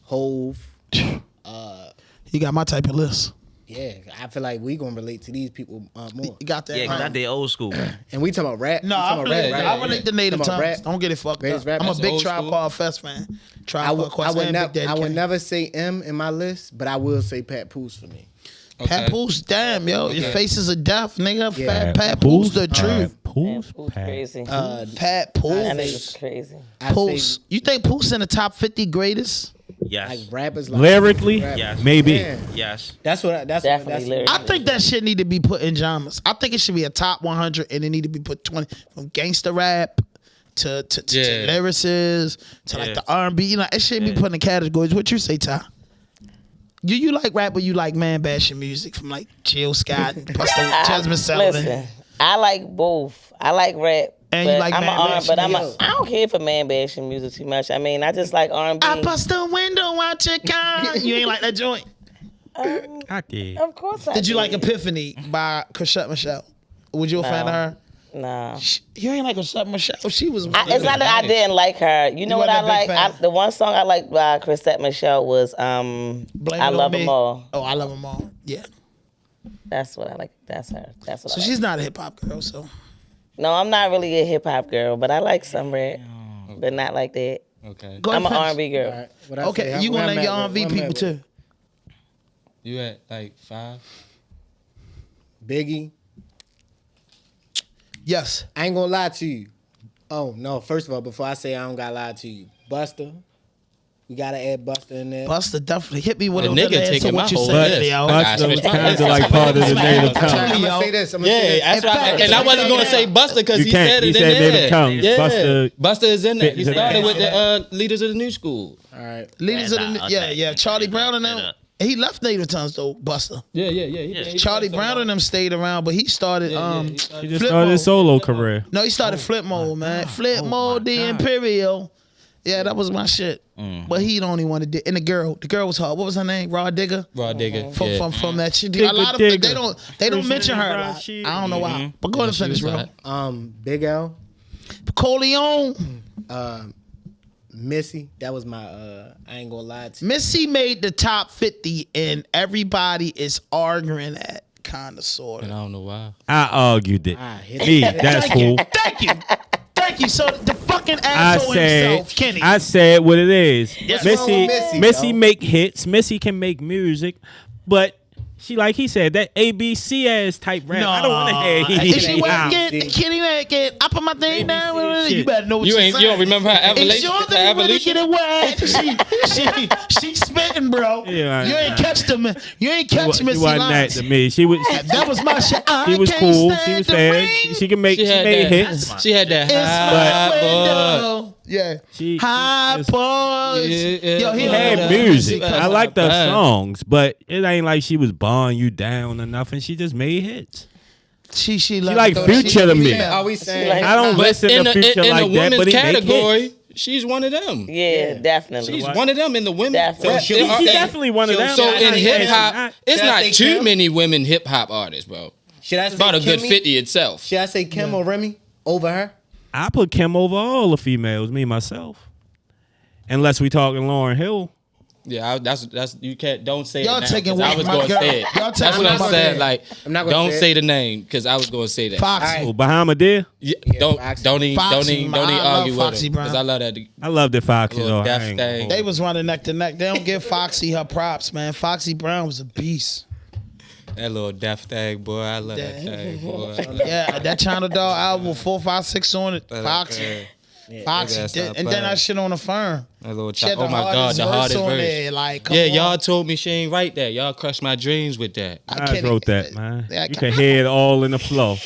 Hove. You got my type of list. Yeah, I feel like we gonna relate to these people more. You got that? Yeah, because I did old school. And we talking about rap. No, I relate the native tongues. Don't get it fucked up. I'm a big Tribe Called Fest fan. I would never say M in my list, but I will say Pat Poose for me. Okay. Pat Poose, damn, yo. Your faces are deaf, nigga. Yeah. Pat Poose, the truth. Poose crazy. Pat Poose. That nigga's crazy. Poose. You think Poose in the top 50 greatest? Yes. Like rappers, like lyrically, yes. Maybe. Yeah. Yes. That's Lyrically. I think that shit need to be put in genres. I think it should be a top 100, and it need to be put 20 from gangster rap to lyricists to like the R&B. You know, it shouldn't be put in categories. What you say, Ty? Do you like rap or you like man bashing music from like Jill Scott and Jasmine Sullivan? Listen, I like both. I like rap. And you like man bashing music? I don't care for man bashing music too much. I mean, I just like R&B. I bust the window out your car. You ain't like that joint? I did. Of course I did. You like Epiphany by Chrisette Michelle? Was you a fan of her? No. You ain't like Chrisette Michelle? She was. It's not that I didn't like her. You know what I like? The one song I liked by Chrisette Michelle was I Love Them All. Oh, I Love Them All. Yeah. That's what I like. That's her. That's what. So she's not a hip hop girl. So. No, I'm not really a hip hop girl, but I like some rap, but not like that. Okay. I'm an R&B girl. Right. Okay, you gonna name your R&B people too? You at like 5? Biggie. Yes. I ain't gonna lie to you. Oh no! First of all, before I say I don't gotta lie to you, Busta. We gotta add Busta in there. Busta definitely hit me with a nigga taking my whole list. Busta was kind of like part of the native tongue. I'm gonna say this. That's right. And I wasn't gonna say Busta because he said it in there. Native tongues. Yeah, Busta is in there. He started with the leaders of the new school. All right, leaders of the yeah. Charlie Brown and them. He left native tongues though, Busta. Yeah. Charlie Brown and them stayed around, but he started he just started his solo career. No, he started Flip Mode, man. Flip Mode, the Imperial. Yeah, that was my shit. But he the only one that did. And the girl was hard. What was her name? Raw Digger. Raw Digger. From that shit. A lot of they don't mention her a lot. I don't know why. But go ahead and finish, bro. Big L. Coleon. Missy, that was my I ain't gonna lie to you. Missy made the top 50 and everybody is arguing that kind of sort of. And I don't know why. I argued it. That's cool. Thank you. So the fucking asshole himself, Kenny. I said what it is. Missy make hits. Missy can make music, but she, like he said, that ABC ass type rap. No, I don't want to hear. Is she working? Kenny working? I put my thing down. You better know what you're saying. You don't remember her evolution? Get it wet. She spitting, bro. Yeah, you ain't catch them. You ain't catch Missy. She wasn't that to me. She was. That was my shit. She was cool. She was fair. She can make. She made hits. She had that high. Yeah. High bars. Yo, he had music. I like the songs, but it ain't like she was barring you down or nothing. She just made hits. She like Future to me. Are we saying I don't listen to Future like that, but he make hits. she's one of them. Yeah, definitely. She's one of them in the women. Definitely. She's definitely one of them. So in hip hop, it's Should I not say too Kim? many women hip hop artists, bro. Should I It's say about a good Kimmy? 50 itself. Should I say Kim or Remy over her? I put Kim over all the females, me myself. Unless we talking Lauryn Hill. Yeah, that's you can't don't say Y'all it now, taking 'cause I away was my gonna girl. say it. Y'all That's taking what I'm away my saying. girl. Like, I'm not gonna don't say say it. the name because I was gonna say that. Foxy. Oh, Bahama Deer. Yeah, Yeah, don't Foxy. don't even Foxy, I love argue with Foxy her Brown. because I love that. I love the Foxy Little though. deaf I ain't gonna thing. hold They it. was running neck to neck. They don't give Foxy her props, man. Foxy Brown was a beast. That little deaf thing, boy. I love that thing, boy. Yeah, that China Dog album with 4, 5, 6 on it. Foxy. Foxy. that's Did, not and then bad. that shit on the firm. That little She had oh my God, the hardest on verse. there. Like, come Yeah, on. y'all told me she ain't write that. Y'all crushed my dreams with that. I I can't wrote even- that, man. Yeah, You can hear it all in the flow.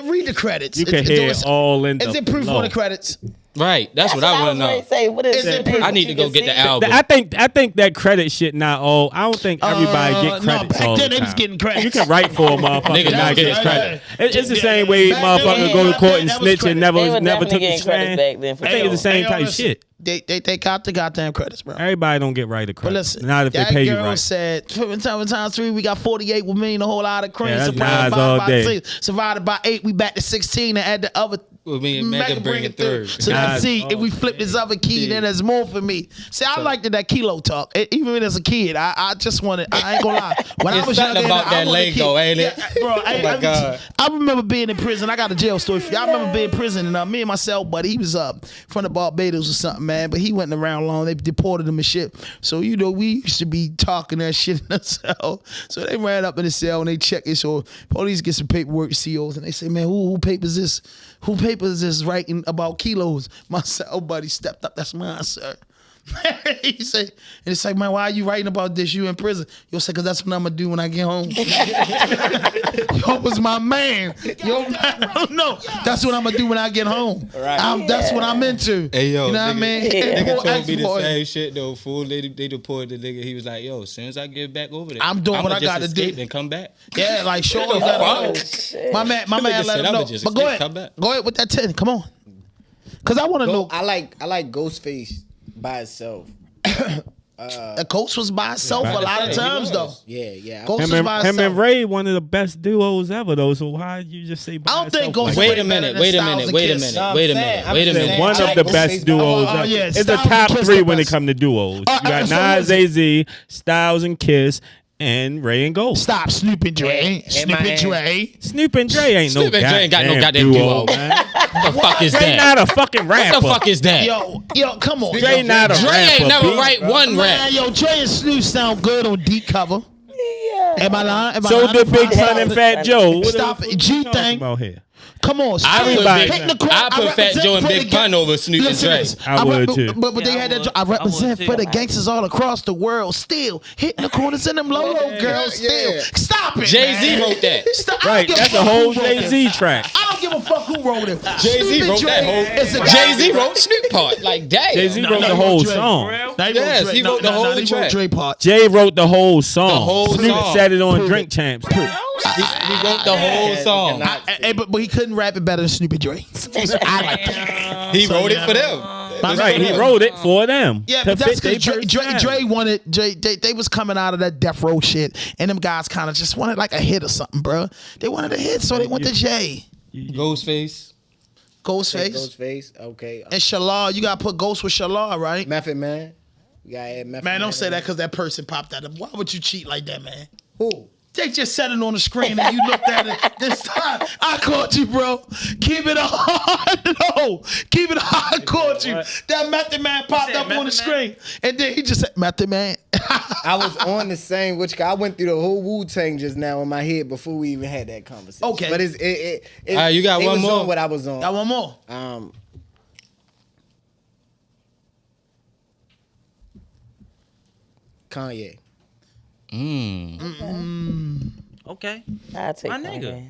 Read the credits. You can hear it all in the Is it proof flow. on the credits? Right. That's what I want to know. Say, what is it? I need to go get the album. I think that credit shit not all. I don't think everybody get credits no, all back the then they was time. getting credits. You can write for a motherfucker Niggas and not don't get get credit. It's the same way Back then, motherfuckers yeah, go to back court then, and that was snitch and credit. They were never definitely took the getting credits stand. back then, for I think it's the same Hey, type listen, shit. They got the goddamn credits, bro. Everybody don't get right of But credit. listen, Not if they that pay you girl right. said, times 3, we got 48 with me and a whole lot of cream. Yeah, that's Survived Nas all by day. 6, survived by 8, we back to 16 and add the other. With me and Megan bring it through. So Nas let's see all if we flip this other key, then there's more for me. See, I liked that kilo talk. Even as a kid, I just wanted. I ain't gonna lie. When I It's was something younger, about I that wanted a lingo, kid. ain't it? Yeah, bro, my God. I remember being in prison. I got a jail story for you. I remember being in prison, and me and my cell buddy, he was from the Barbados or something, man. But he wasn't around long. They deported him and shit. So we used to be talking that shit in the cell. So they ran up in the cell and they checked it. So police get some paperwork, COs, and they say, man, who papers this? Who papers this writing about kilos? My cell buddy stepped up. That's mine, sir. He said, and it's like, man, why are you writing about this? You in prison? You'll say, because that's what I'm going to do when I get home. Yo was my man. Yo, no, that's what I'm going to do when I get home. Right. That's what I'm into. Hey, yo, you know what I mean? Nigga told me the Boy, same shit though, fool. They deported the nigga. He was like, yo, as soon as I get back over there, I'm doing what I gotta do. and come back. Yeah, like, sure. You gotta, my man nigga let said, him I'ma know. just But go escape, come ahead. back. Go ahead with that 10. Come on. Because I want to know. I like Ghostface by itself. The Coach was by himself a lot of times, though. Yeah. Ghost Him was and, by him himself. and Ray, one of the best duos ever, though. So why you just say by I don't think itself Ghost like Wait Ray a minute. better Wait a than minute. Styles Wait a and Kiss. minute. Wait a minute. Wait a that? minute. One of the best duos Oh, ever. yeah, It's the Styles and top Kiss 3 the when it best. come to duos. You got so Nas, was AZ, Styles and Kiss, and Ray and Ghost. Stop Snoop and Dre. Snoop and Dre. Snoop and Dre ain't no Snoop and Dre ain't got no goddamn duo. man. What the fuck is Dre that? not a fucking rapper. What the fuck is that? Yo, come on. Dre not a Dre rapper. ain't never B. write one Man, rap. yo, Dre and Snoop sound good on deep cover. Am I lying? Am I So lying? did Big Pun and Fat Joe. What Stop the it. G fuck you talking thing. about here? Come on, I Snoop. put Everybody- Hit the court. I put Fat represent Joe and for Big the Pun over Snoop and Listen, Dre. listen. I would too. But they Yeah, had I that. would. I represent I would for the too. gangsters all across the world. Still hitting the corners in them Lolo girls. Still, stop it. Jay-Z man. wrote that. Stop. I don't Right, give that's fuck a whole who wrote Jay-Z it. track. I don't give a fuck who wrote it. Jay-Z Snoop and wrote that Dre whole. is a Jay-Z wrote Snoop part. Like, damn. Jay-Z No, wrote no, the he whole wrote Dre. song. Nah, he Yes, wrote he Dre. wrote the whole he track. wrote Dre part. Jay wrote the whole song. The whole Snoop song. said it on Prove Drink it. Champs. He wrote the whole song. But he couldn't rap it better than Snoop and Dre. I like that. He wrote it for them. Right, he wrote it for them. Yeah, to but that's fit because their personality. Dre wanted they was coming out of that death row shit, and them guys kind of just wanted like a hit or something, bro. They wanted a hit, so they went to Jay, Ghostface. Ghostface, Ghostface. Okay. and Shalal. You gotta put Ghost with Shalal, right? Method Man. We gotta add Method Man, don't Man say in that there. because that person popped out. Why would you cheat like that, man? Who? They just said it on the screen and you looked at it this time. I caught you, bro. Keep it on. No. Keep it on. I caught you. That Method Man popped up on the screen. And then he just said, Method Man. I was on the same I went through the whole Wu-Tang just now in my head before we even had that conversation. Okay. But it All right, you got it one was more? on what I was on. Got one more. Kanye. Okay. I take My Kanye. nigga.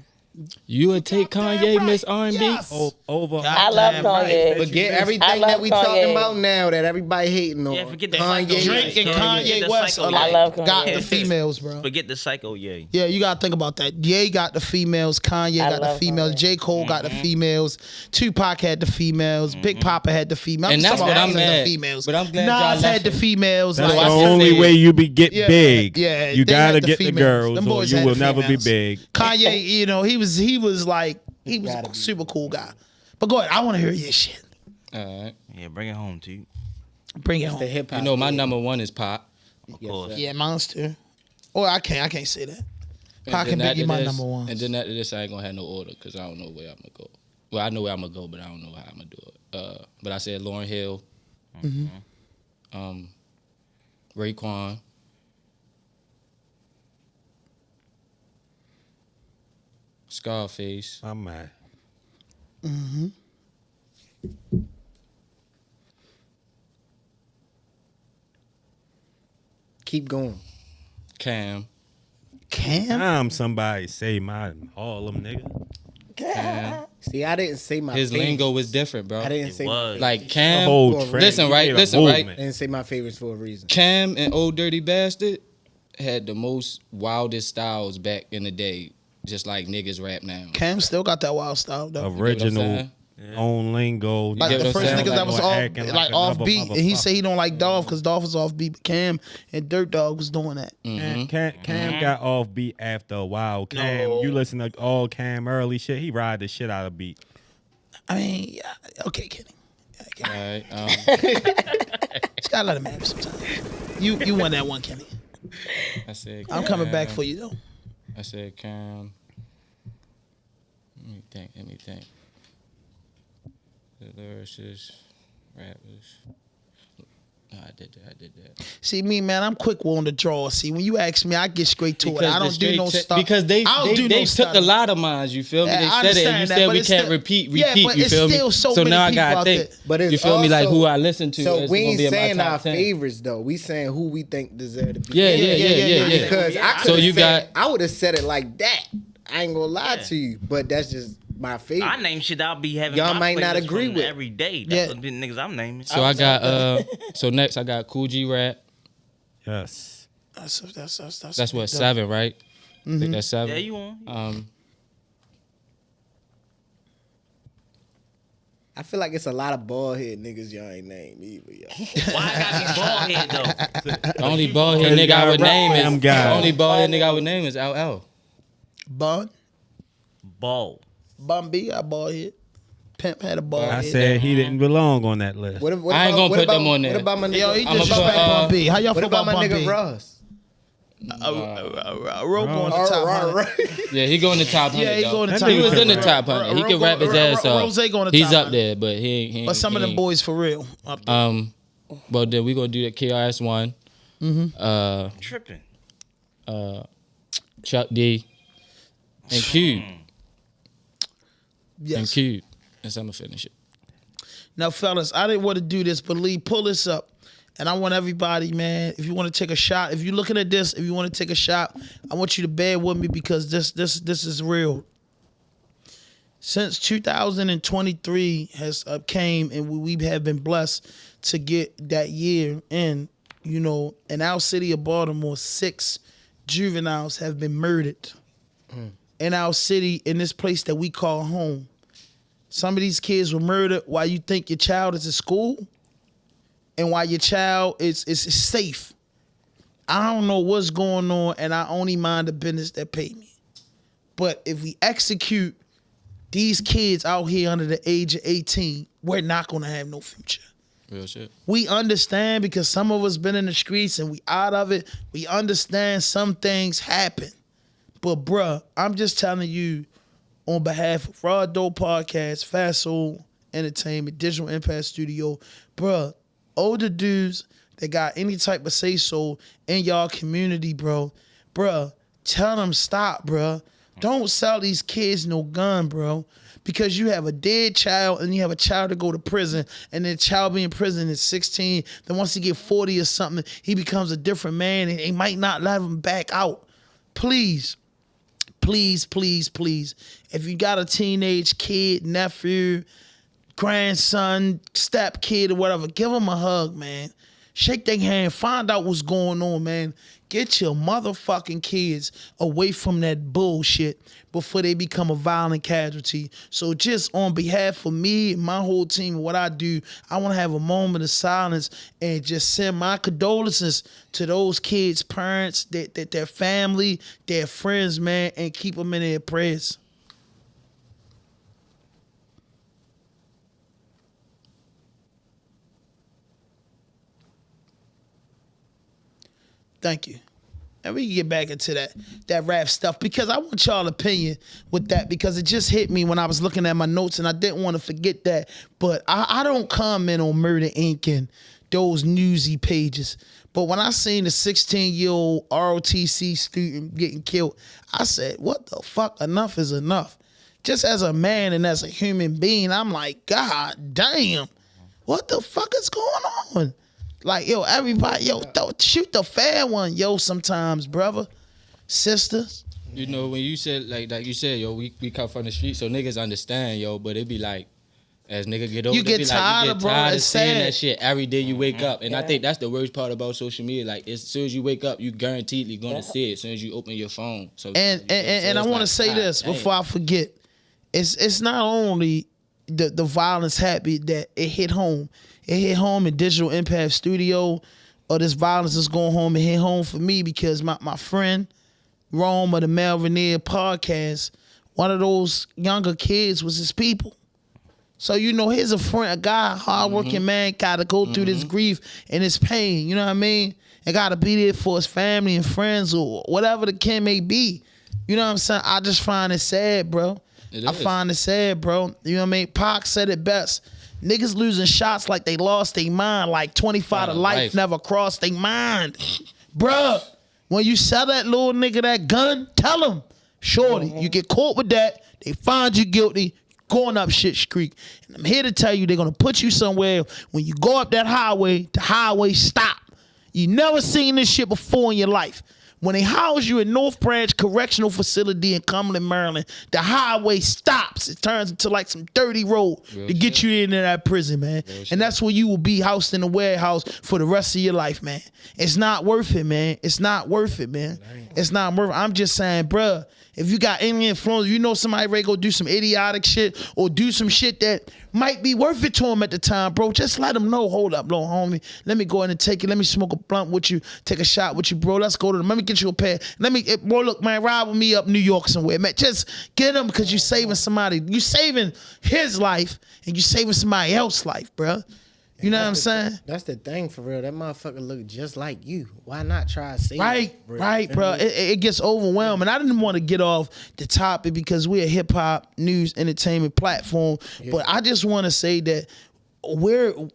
You would take Kanye, Miss R&B? Yes. Over. I love Kanye. Forget everything I love that we Kanye. talking about now that everybody hating on. Yeah, forget the Kanye. psycho. Drake and Kanye West are I like, love Kanye. got the females, bro. Forget the psycho, yeah. Yeah, you gotta think about that. Ye got the females, Kanye got the love females, Kanye. J. Cole got the females, Tupac had the females, Big Papa had the females. And that's what I'm The mad. females. But I'm glad y'all Nas had the laughing. females. That's like, the I should only say- way you get Yeah, big. yeah, You they had gotta the get the females. girls, Them or boys you had will the never be females. big. Kanye, he was like, he was a super cool guy. But go ahead, I want to hear your shit. All right. Yeah, bring it home, T. Bring it The home. hip hop. You know, my number one is Pop. Of course. Yeah, Monster. Or I can't say that. And Pac and then Biggie after my this- number one. And then after this, I ain't gonna have no order because I don't know where I'm gonna go. Well, I know where I'm gonna go, but I don't know how I'm gonna do it. But I said Lauryn Hill, Raekwon, Scarface, I'm mad. Keep going. Cam, Cam? Somebody say my Harlem nigga. Cam. See, I didn't say my His favorites. lingo was different, bro. I didn't It say. was. Like The Cam, whole Well, trend. listen, You right? made a Listen, right? movement. I didn't say my favorites for a reason. Cam and Old Dirty Bastard had the most wildest styles back in the day, just like niggas rap now. Cam still got that wild style though. Original, saying? own lingo. Like get the what I'm first saying? niggas that was Like, off, acting like like off another beat, and he motherfucker. said he don't like Dolph because Dolph was off beat. But Cam and Dirt Dog was doing that. Cam got off beat after a while. Cam, you listen to all Cam early shit, he ride the shit out of beat. I mean, yeah, okay, Kenny. All right. Just gotta let him have some time. You won that one, Kenny. I said I'm coming back Cam. for you though. I said Cam. Let me think. The lyricists, rappers. No, I did that. See me, man. I'm quick on the draw. See, when you ask me, I get straight to it. I don't do no stuff. Because they I don't do no took stuff. a lot of mines. You feel me? Yeah, I They said it, and you understand that, said but we it's can't still- repeat. Yeah, but You it's feel me? still so many now I people gotta out think. there. But it's you feel me? Like also- who I listen to. So is we gonna ain't be in my saying top our 10. favorites though. We saying who we think deserve to be. Yeah. Because I So could've you said- got- I would have said it like that. I ain't gonna lie Yeah. to you, but that's just my favorite. I name shit I'll be having. Y'all my might not playlist agree from with. every day. Yeah. That's the niggas I'm naming. So I got so next I got Cool G Rap. Yes. That's what 7, right? I think that's 7. Yeah, you on? I feel like it's a lot of bald head niggas y'all ain't named either, y'all. Why I gotta be bald head though? The only bald head Cause you nigga I gotta would rap name them is guys. the only bald head nigga I would name is LL. Bun, Bald. Bun B, I bald head. Pimp had a bald I head. said he didn't belong on that list. What I ain't gonna what put about, them on there. What about my nigga? Yo, he I'ma just put, respect Bun B. How y'all what feel about about my Bun B? nigga Russ? Ro going to top 100. Yeah, he go in the top 100. Yeah, he though. go in the That top He was 100. in the top 100. He can rap his ass off. Rose going to He's top up there, but he ain't. But some of them boys for real. Up there. But then we gonna do the KRS One. Tripping. Chuck D. And Cube. And Yes. Cube. And so I'm gonna finish it. Now, fellas, I didn't want to do this, but Lee, pull this up. And I want everybody, man, if you want to take a shot, if you're looking at this, if you want to take a shot, I want you to bear with me because this is real. Since 2023 has came and we have been blessed to get that year in, you know, in our city of Baltimore, 6 juveniles have been murdered in our city, in this place that we call home. Some of these kids were murdered while you think your child is at school and while your child is safe. I don't know what's going on, and I only mind the business that pay me. But if we execute these kids out here under the age of 18, we're not going to have no future. Real shit. We understand because some of us been in the streets and we out of it. We understand some things happen. But bruh, I'm just telling you on behalf of RawDope Podcast, Fast Soul Entertainment, Digital Impact Studio, bruh, older dudes that got any type of say-so in y'all community, bruh, tell them stop, bruh. Don't sell these kids no gun, bro. Because you have a dead child and you have a child to go to prison, and then the child be in prison at 16, then once he get 40 or something, he becomes a different man and they might not let him back out. Please please, if you got a teenage kid, nephew, grandson, step kid or whatever, give them a hug, man. Shake their hand, find out what's going on, man. Get your motherfucking kids away from that bullshit before they become a violent casualty. So just on behalf of me and my whole team and what I do, I want to have a moment of silence and just send my condolences to those kids' parents, their family, their friends, man, and keep them in their prayers. Thank you. And we can get back into that rap stuff because I want y'all opinion with that because it just hit me when I was looking at my notes and I didn't want to forget that. But I don't comment on Murder Inc. and those newsy pages. But when I seen the 16-year-old ROTC student getting killed, I said, what the fuck? Enough is enough. Just as a man and as a human being, I'm like, God damn, what the fuck is going on? Like, yo, everybody, yo, shoot the fair one, yo, sometimes, brother, sisters. You know, when you said, like you said, yo, we come from the street, so niggas understand, yo, but it be like, as nigga get older, you get tired of seeing that shit every day you wake up. And I think that's the worst part about social media. Like, as soon as you wake up, you guaranteedly gonna see it as soon as you open your phone. So And I want to say this before I forget. It's not only the violence happened that it hit home. It hit home in Digital Impact Studio, or this violence is going home and hit home for me because my friend, Rome of the Mel Rainier podcast, one of those younger kids was his people. So, you know, here's a friend, a guy, hardworking man, got to go through this grief and this pain, you know what I mean? And got to be there for his family and friends or whatever the kid may be. You know what I'm saying? I just find it sad, bro. I find it sad, bro. You know what I mean? Pac said it best. Niggas losing shots like they lost their mind, like 25 to life never crossed their mind. Bruh, when you sell that little nigga that gun, tell him, shorty, you get caught with that, they find you guilty, going up shit creek. And I'm here to tell you, they're going to put you somewhere. When you go up that highway, the highway stop. You never seen this shit before in your life. When they house you in North Branch Correctional Facility in Cumberland, Maryland, the highway stops. It turns into like some dirty road to get you into that prison, man. And that's where you will be housed in a warehouse for the rest of your life, man. It's not worth it, man. It's not worth it, man. It's not worth it. I'm just saying, bruh, if you got any influence, you know somebody ready to go do some idiotic shit or do some shit that might be worth it to them at the time, bro. Just let them know, hold up, little homie. Let me go in and take it. Let me smoke a blunt with you, take a shot with you, bro. Let's go to them. Let me get you a pair. Bro, look, man, ride with me up New York somewhere, man. Just get them because you saving somebody. You saving his life and you saving somebody else's life, bro. You know what I'm saying? That's the thing, for real. That motherfucker look just like you. Why not try to see Right, bro. It gets overwhelming. I didn't want to get off the topic because we're a hip-hop news entertainment platform, but I just want to say that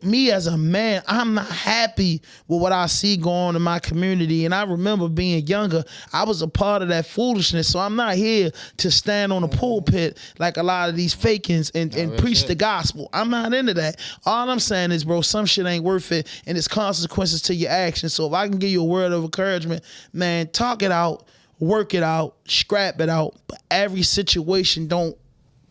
me as a man, I'm not happy with what I see going on in my community. And I remember being younger, I was a part of that foolishness. So I'm not here to stand on a pulpit like a lot of these fakins and preach the gospel. I'm not into that. All I'm saying is, bro, some shit ain't worth it and it's consequences to your actions. So if I can give you a word of encouragement, man, talk it out, work it out, scrap it out. But every situation don't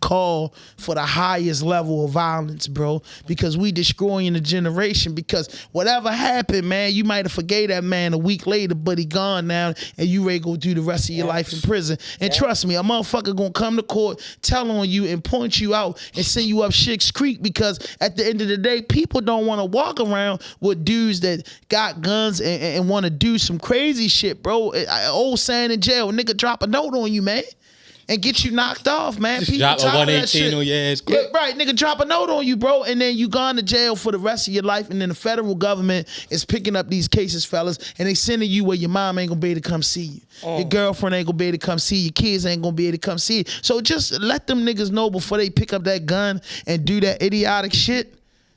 call for the highest level of violence, bro, because we destroying the generation. Because whatever happened, man, you might have forgave that man a week later, but he gone now and you ready to go do the rest of your life in prison. And trust me, a motherfucker gonna come to court, tell on you and point you out and send you up Schick's Creek, because at the end of the day, people don't want to walk around with dudes that got guns and want to do some crazy shit, bro. Old saying in jail, nigga drop a note on you, man, and get you knocked off, man. Just drop a 118 on your ass quick. Yeah, right, nigga, drop a note on you, bro, and then you gone to jail for the rest of your life, and then the federal government is picking up these cases, fellas, and they sending you where your mom ain't gonna be able to come see you. Your girlfriend ain't gonna be able to come see you. Your kids ain't gonna be able to come see you. So just let them niggas know before they pick up that gun and do that idiotic shit.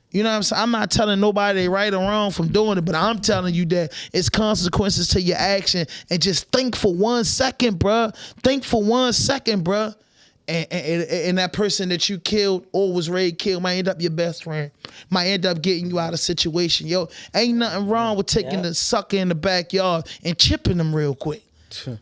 You know what I'm saying? I'm not telling nobody they right or wrong from doing it, but I'm telling you that it's consequences to your action. And just think for 1 second, bruh. Think for 1 second, bruh. And that person that you killed or was ready to kill might end up your best friend. Might end up getting you out of situation. Yo, ain't nothing wrong with taking the sucker in the backyard and chipping them real quick.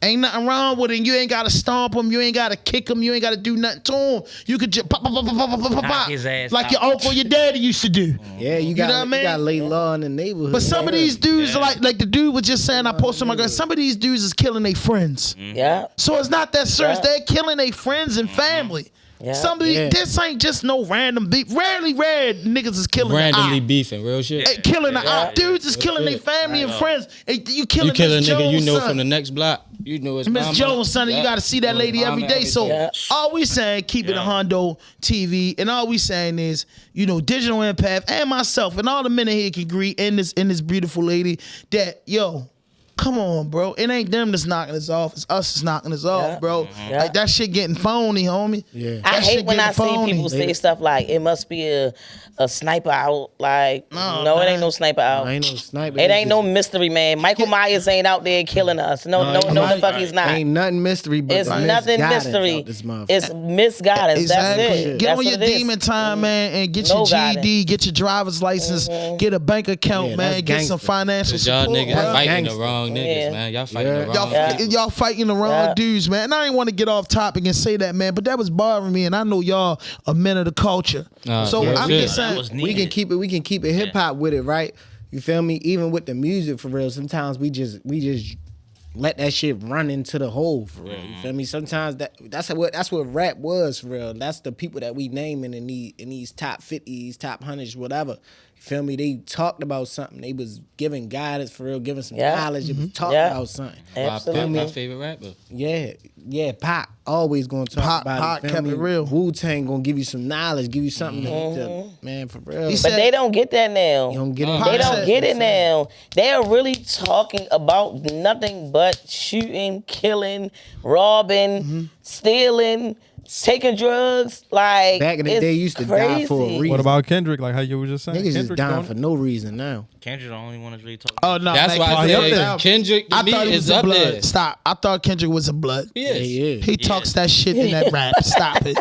Ain't nothing wrong with it. You ain't gotta stomp him. You ain't gotta kick him. You ain't gotta do nothing to him. You could just pop, Knock his ass like out. your uncle, your daddy used to do. Yeah, you know what I got mean? you got to lay law in the neighborhood. But some of these dudes, like the dude was just saying, I posted my girl. Some of these dudes is killing their friends. Yeah. So it's not that serious. Yeah. They're killing their friends and family. Yeah. This ain't just no random beef. Rarely niggas is killing randomly the op. beefing, real shit. Killing the op. Dudes is killing their family and friends. You killing You kill a Miss nigga you Jones' know son. from the next block. You know it's Miss mama. Jones' son, and you got to see that lady every day. So all we saying, keep it a Hondo TV, and all we saying is, Digital Empath and myself and all the men in here can agree, and this beautiful lady that come on, bro. It ain't them that's knocking us off. It's us that's knocking us off, bro. Yeah. Like that shit getting phony, homie. Yeah. I hate when I see phony. people say stuff like it must be a sniper out. Like no, it ain't no sniper out. Ain't no sniper. It ain't no mystery, man. Michael Myers ain't out there killing us. No, the fuck he's not. Ain't nothing mystery, but It's nothing mystery. It's misguidance. Exactly. That's it. Get That's on what your it is. demon time, man, and get No your guidance. GED, get your driver's license, get a bank account, Yeah, man, that's get some gangster. financial Y'all support. niggas bro. fighting the Gangsta. wrong niggas, Yeah. man. Y'all fighting the wrong Y'all fighting the wrong dudes, man. And I didn't want to get off topic and say that, man, but that was bothering me, and I know y'all are men of the culture. So yeah, I'm shit. just saying, we can keep it hip hop with it, right? You feel me? Even with the music, for real. Sometimes we just let that shit run into the hole, for real. You feel me? Sometimes that's what rap was, for real. That's the people that we naming in these top 50s, top 100s, whatever. You feel me? They talked about something. They was giving guidance, for real, giving some knowledge. It was talking about something. Absolutely. My favorite rapper. Yeah, Pac always gonna talk about Pac it. kept it real. Wu-Tang gonna give you some knowledge, give you something to man, for real. He But said- they don't get that now. You don't get it. They Pac don't said- get it now. They are really talking about nothing but shooting, killing, robbing, stealing, taking drugs. Like Back in the it's day, you used to crazy. die for a reason. What about Kendrick? Like how you were just saying, Niggas just Kendrick dying doing for it? no reason now. Kendrick the only one that's really talking. oh no, That's why I Kendrick- said Kendrick to I me thought he is was a up blood. there. Stop. I thought Kendrick was a blood. Yes. He talks that shit in that rap. Stop it.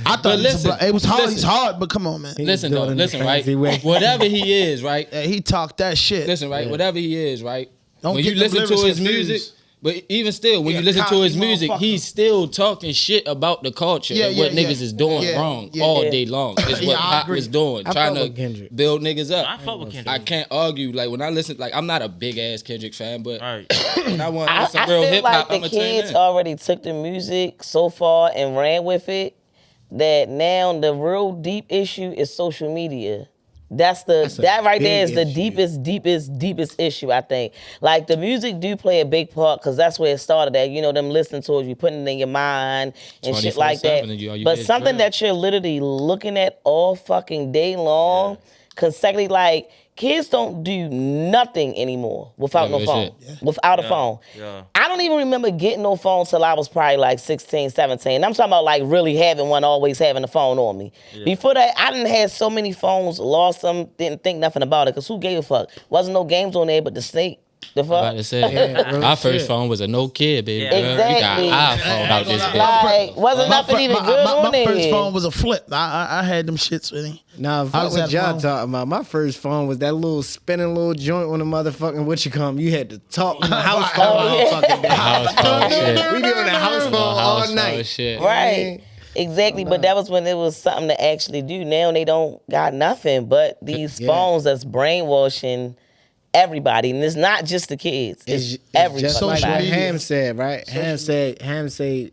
I thought But he was a listen, blood. It was hard. listen. He's hard, but come on, man. Listen doing though, it in listen a right. fancy way. Whatever he is, right. Yeah, he talked that shit. Listen right. Whatever he is, right. Don't When get you them listen to lyrics his confused. music, but even still, when Yeah, you listen to his cocky music, motherfucker. he's still talking shit about the culture and what niggas is doing wrong all day long. It's what I Pop agree. was doing, I trying fuck with to Kendrick. build niggas up. I fuck with Kendrick. I can't argue. Like when I listen, like I'm not a big ass Kendrick fan, but Right. when I want I some real feel hip like hop, the I'ma tune kids in. already took the music so far and ran with it that now the real deep issue is social media. That right there is the big issue. deepest issue, I think. Like the music do play a big part because that's where it started at. Them listening to it, you putting it in your mind and shit like that. 24/7 and you But get something drilled. that you're literally looking at all fucking day long, consecutively, like kids don't do nothing anymore without no real phone. shit. Without a phone. Yeah. I don't even remember getting no phone till I was probably like 16, 17. I'm talking about like really having one, always having a phone on me. Before that, I didn't have so many phones, lost them, didn't think nothing about it, because who gave a fuck? Wasn't no games on there but the snake. The I'm about fuck? to say, real our first shit. phone was a Nokia, baby. Yeah. girl. We Exactly. got iPhone out this bitch. Like, wasn't nothing even good on my first there. phone was a flip. I had them shits with him. Nah, I fuck was what at y'all home. talking about. My first phone was that little spinning little joint on the motherfucking what you call 'em. You had to talk on the house phone all fucking day. House phone shit. We be on the house phone all House phone night. shit. Right. Exactly, but that was when it was something to actually do. Now they don't got nothing but these phones that's brainwashing everybody, and it's not just the kids. It's everybody. Just like Social what media. Ham said, right? Ham said,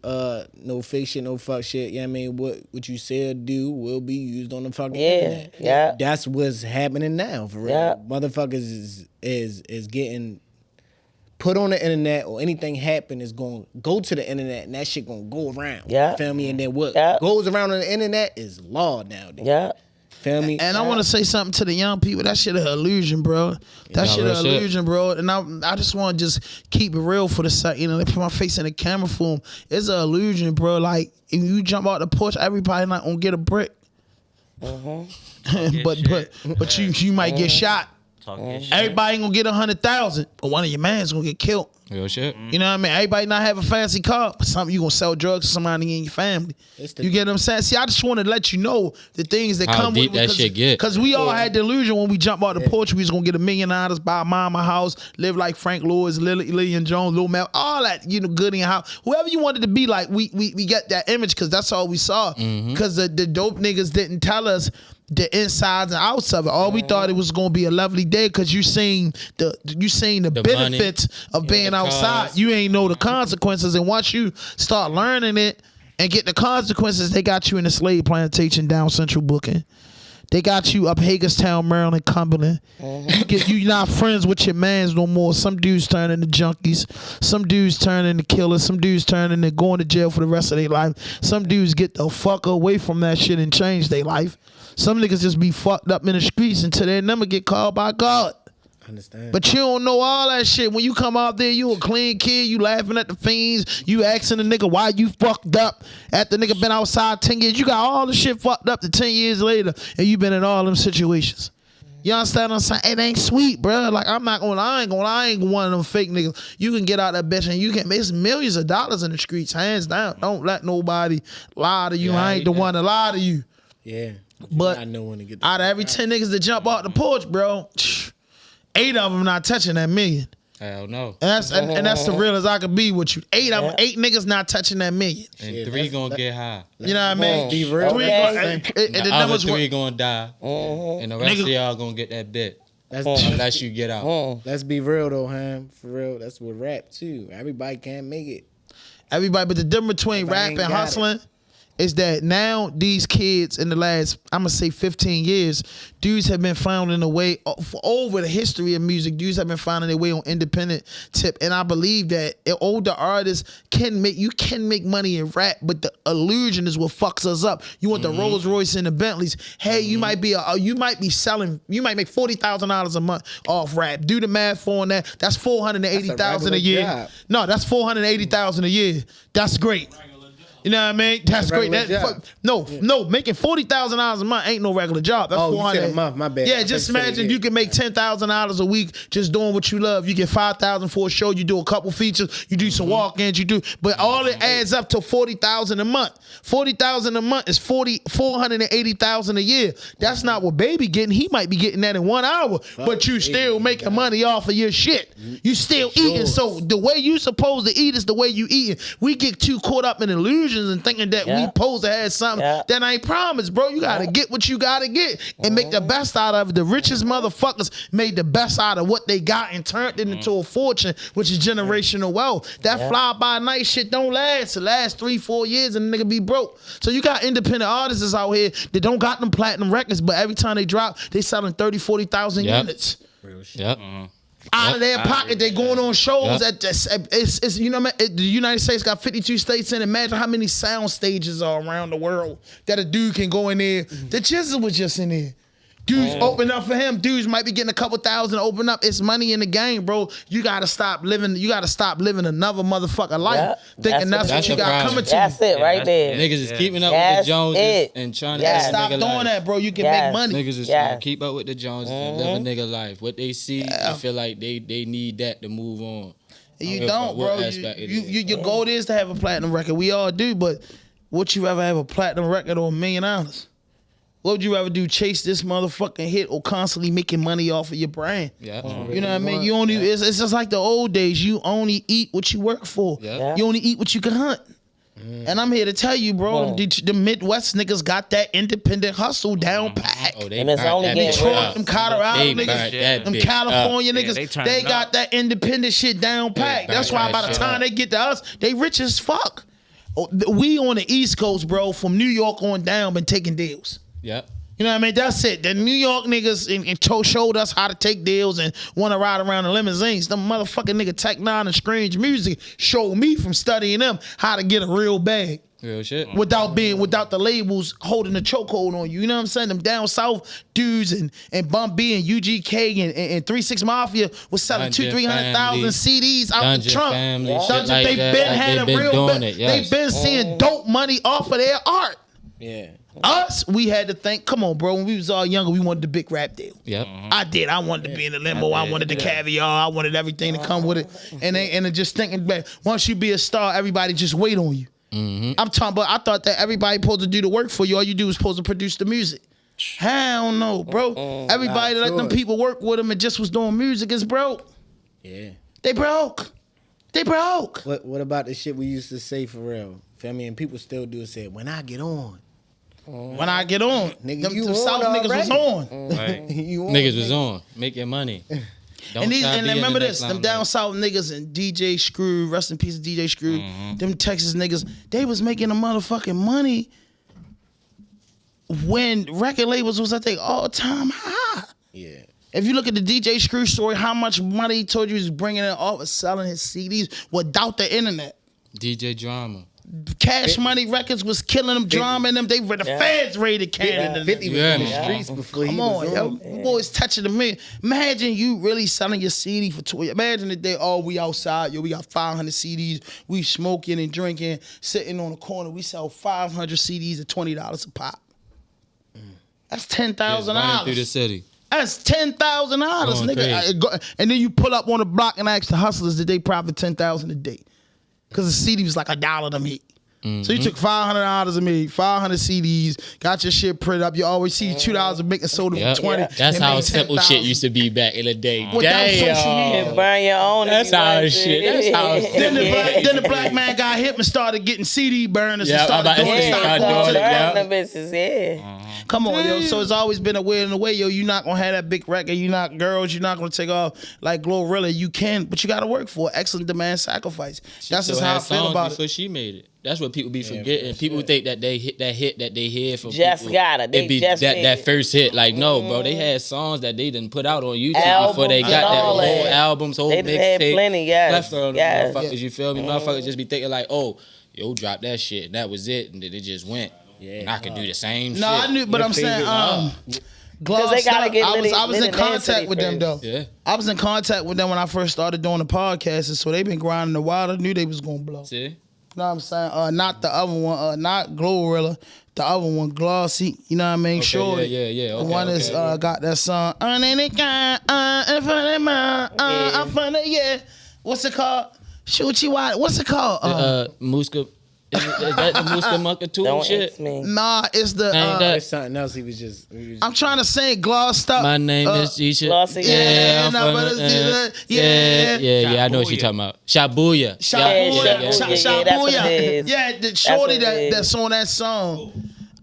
no fake shit, no fuck shit. Yeah, I mean, what you say or do will be used on the fucking internet. Yeah. That's what's happening now, for real. Yeah. Motherfuckers is getting put on the internet, or anything happen is going to go to the internet, and that shit going to go around. Yeah. Feel me? And then what Yeah. goes around on the internet is law nowadays. Yeah. Feel me? And I want to say something to the young people. That shit an illusion, bro. That shit real an shit. illusion, bro. And I just want to just keep it real for the second. They put my face in the camera for them. It's an illusion, bro. Like, if you jump out the porch, everybody not going to get a brick. Mm-hmm. but you might get shot. Everybody ain't gonna get 100,000, but one of your mans gonna get killed. Real shit. You know what I mean? Everybody not have a fancy car, but something you gonna sell drugs to somebody in your family. You get what I'm saying? See, I just want to let you know the things that come deep with that shit get. Because we all had delusion when we jumped out the porch, we was gonna get $1 million, buy a mama house, live like Frank Lewis, Lillian Jones, Lil Mel, all that, good in your house. Whoever you wanted to be like, we get that image because that's all we saw. Because the dope niggas didn't tell us the insides and outs of it. All we thought it was gonna be a lovely day because you seen the benefits of being outside. You ain't know the consequences, and once you start learning it and get the consequences, they got you in the slave plantation down Central Booking. They got you up Hagerstown, Maryland, Cumberland. You're not friends with your mans no more. Some dudes turn into junkies. Some dudes turn into killers. Some dudes turn into going to jail for the rest of their life. Some dudes get the fuck away from that shit and change their life. Some niggas just be fucked up in the streets until they never get called by God. Understand. But you don't know all that shit. When you come out there, you a clean kid. You laughing at the fiends. You asking the nigga why you fucked up. After the nigga been outside 10 years, you got all the shit fucked up to 10 years later, and you been in all them situations. You understand what I'm saying? It ain't sweet, bro. Like, I ain't one of them fake niggas. You can get out that bitch and you can make millions of dollars in the streets, hands down. Don't let nobody lie to you. I ain't the one to lie to you. Yeah. But out of every 10 niggas that jump out the porch, bro, 8 of them not touching that million. Hell no. And that's the real as I could be with you. 8 niggas not touching that million. And 3 gonna get high. You know what I mean? Be real. The other 3 gonna die. And the rest of y'all gonna get that bit. Unless you get out. Let's be real though, Ham. For real, that's with rap too. Everybody can't make it. Everybody, but the difference between rap and hustling is that now these kids in the last, I'm going to say 15 years, dudes have been finding a way, for over the history of music, dudes have been finding their way on independent tip. And I believe that older artists can make money in rap, but the illusion is what fucks us up. You want the Rolls Royce and the Bentleys. Hey, you might make $40,000 a month off rap. Do the math on that. That's $480,000 a year. Job. No, that's $480,000 a year. That's great. You know what I mean? That's great. No, making $40,000 a month ain't no regular job. That's $400 a month. My bad. Yeah, just imagine you can make $10,000 a week just doing what you love. You get $5,000 for a show. You do a couple features. You do some walk-ins. But all it adds up to $40,000 a month. $40,000 a month is $480,000 a year. That's not what Baby getting. He might be getting that in 1 hour. But you still making money off of your shit. You still eating. So the way you supposed to eat is the way you eating. We get too caught up in illusions and thinking that we supposed to have something that ain't promised, bro. You gotta get what you gotta get and make the best out of it. The richest motherfuckers made the best out of what they got and turned it into a fortune, which is generational wealth. That fly-by-night shit don't last. It lasts 3-4 years and the nigga be broke. So you got independent artists out here that don't got them platinum records, but every time they drop, they selling 30,000-40,000 units. Real shit. Out of their pocket, they going on shows at it's you know, the United States got 52 states in. Imagine how many sound stages are around the world that a dude can go in there. The Jizzle was just in there. Dudes open up for him. Dudes might be getting a couple thousand open up. It's money in the game, bro. You gotta stop living. You gotta stop living another motherfucker life, thinking that's what you got coming to you. That's it right there. Niggas is keeping up with the Joneses and trying to stop doing that, bro. You can make money. Niggas is trying to keep up with the Joneses and live a nigga life. What they see, they feel like they need that to move on. You don't, bro. Your goal is to have a platinum record. We all do, but would you rather have a platinum record or $1 million? What would you rather do? Chase this motherfucking hit or constantly making money off of your brand? You know what I mean? You only it's just like the old days. You only eat what you work for. You only eat what you can hunt. And I'm here to tell you, bro, the Midwest niggas got that independent hustle down pat. And it's only Detroit, them Colorado niggas, them California niggas, they got that independent shit down pat. That's why by the time they get to us, they rich as fuck. We on the East Coast, bro, from New York on down, been taking deals. Yep. You know what I mean? That's it. The New York niggas showed us how to take deals and want to ride around in limousines. Them motherfucking nigga Tech Nine and Strange Music showed me from studying them how to get a real bag. Real shit. Without the labels holding the chokehold on you. You know what I'm saying? Them down south dudes and Bump B and UGK and 3-6 Mafia was selling 200,000-300,000 CDs out the trunk. Dungeon, like they been had a real. They've been seeing dope money off of their art. Yeah. Us, we had to think, come on, bro, when we was all younger, we wanted the big rap deal. Yep. I did. I wanted to be in the limo. I wanted the caviar. I wanted everything to come with it. And just thinking back, once you be a star, everybody just wait on you. I'm talking about, I thought that everybody supposed to do the work for you. All you do is supposed to produce the music. Hell no, bro. Everybody that let them people work with them and just was doing music is broke. Yeah. They broke. They broke. What about the shit we used to say for real? Feel me? And people still do say, when I get on. When I get on, Nigga, them South niggas was on. Right. Niggas was on. Make your money. And remember this, them down south niggas and DJ Screw, rest in peace DJ Screw, them Texas niggas, they was making a motherfucking money when record labels was at their all-time high. Yeah. If you look at the DJ Screw story, how much money he told you he was bringing in off of selling his CDs without the internet. DJ Drama. Cash Money Records was killing them, Drama and them. They were the feds raided Canada. 50 was in the streets before he was on. Yo, boys touching the million. Imagine you really selling your CD for $20. Imagine the day, we outside, we got 500 CDs, we smoking and drinking, sitting on the corner, we sell 500 CDs at $20 a pop. That's $10,000 through the city. That's $10,000, nigga. And then you pull up on the block and ask the hustlers, did they profit $10,000 a day? Because the CD was like $1 to me. So you took $500 a me, 500 CDs, got your shit printed up. You always see $2 of making soda for 20. Yeah. That's how simple shit used to be back in the day. Without social media. Burn your own. That's how shit. That's how. Then the black man got hip and started getting CD burners and started doing it. Come on, yo. So it's always been a way in the way, yo. You're not gonna have that big record. You're not girls. You're not gonna take off like Glorilla. You can, but you gotta work for it. Excellent demand, sacrifice. That's just how I feel about it. Before she made it. That's what people be forgetting. People think that they hit that hit that they hear from just people. got it. It be that first hit. Like no, bro. They had songs that they didn't put out on YouTube before they got that whole albums, whole mixtape. They had plenty, yes. Motherfuckers, you feel me? Motherfuckers just be thinking like, oh, yo, drop that shit. And that was it, and then it just went. Yeah, and I could do the same shit. No, I knew, but I'm saying, Gloss they gotta get I was in contact with them though. Yeah. I was in contact with them when I first started doing the podcast, and so they've been grinding a while. I knew they was gonna blow. See? You know what I'm saying? Not the other one, not Glorilla, the other one, Glossy. You know what I mean? Okay, Sure. Yeah. Okay, the one that's got that song. What's it called? What's it called? Muska. Is that the Muska Mucka tool shit? Nah, it's the. It's something else. He was just. I'm trying to say glossed up. My name is G-Shit. Glossy. Yeah, I know what you're talking about. Shabuya. Yeah, the shorty that's on that song.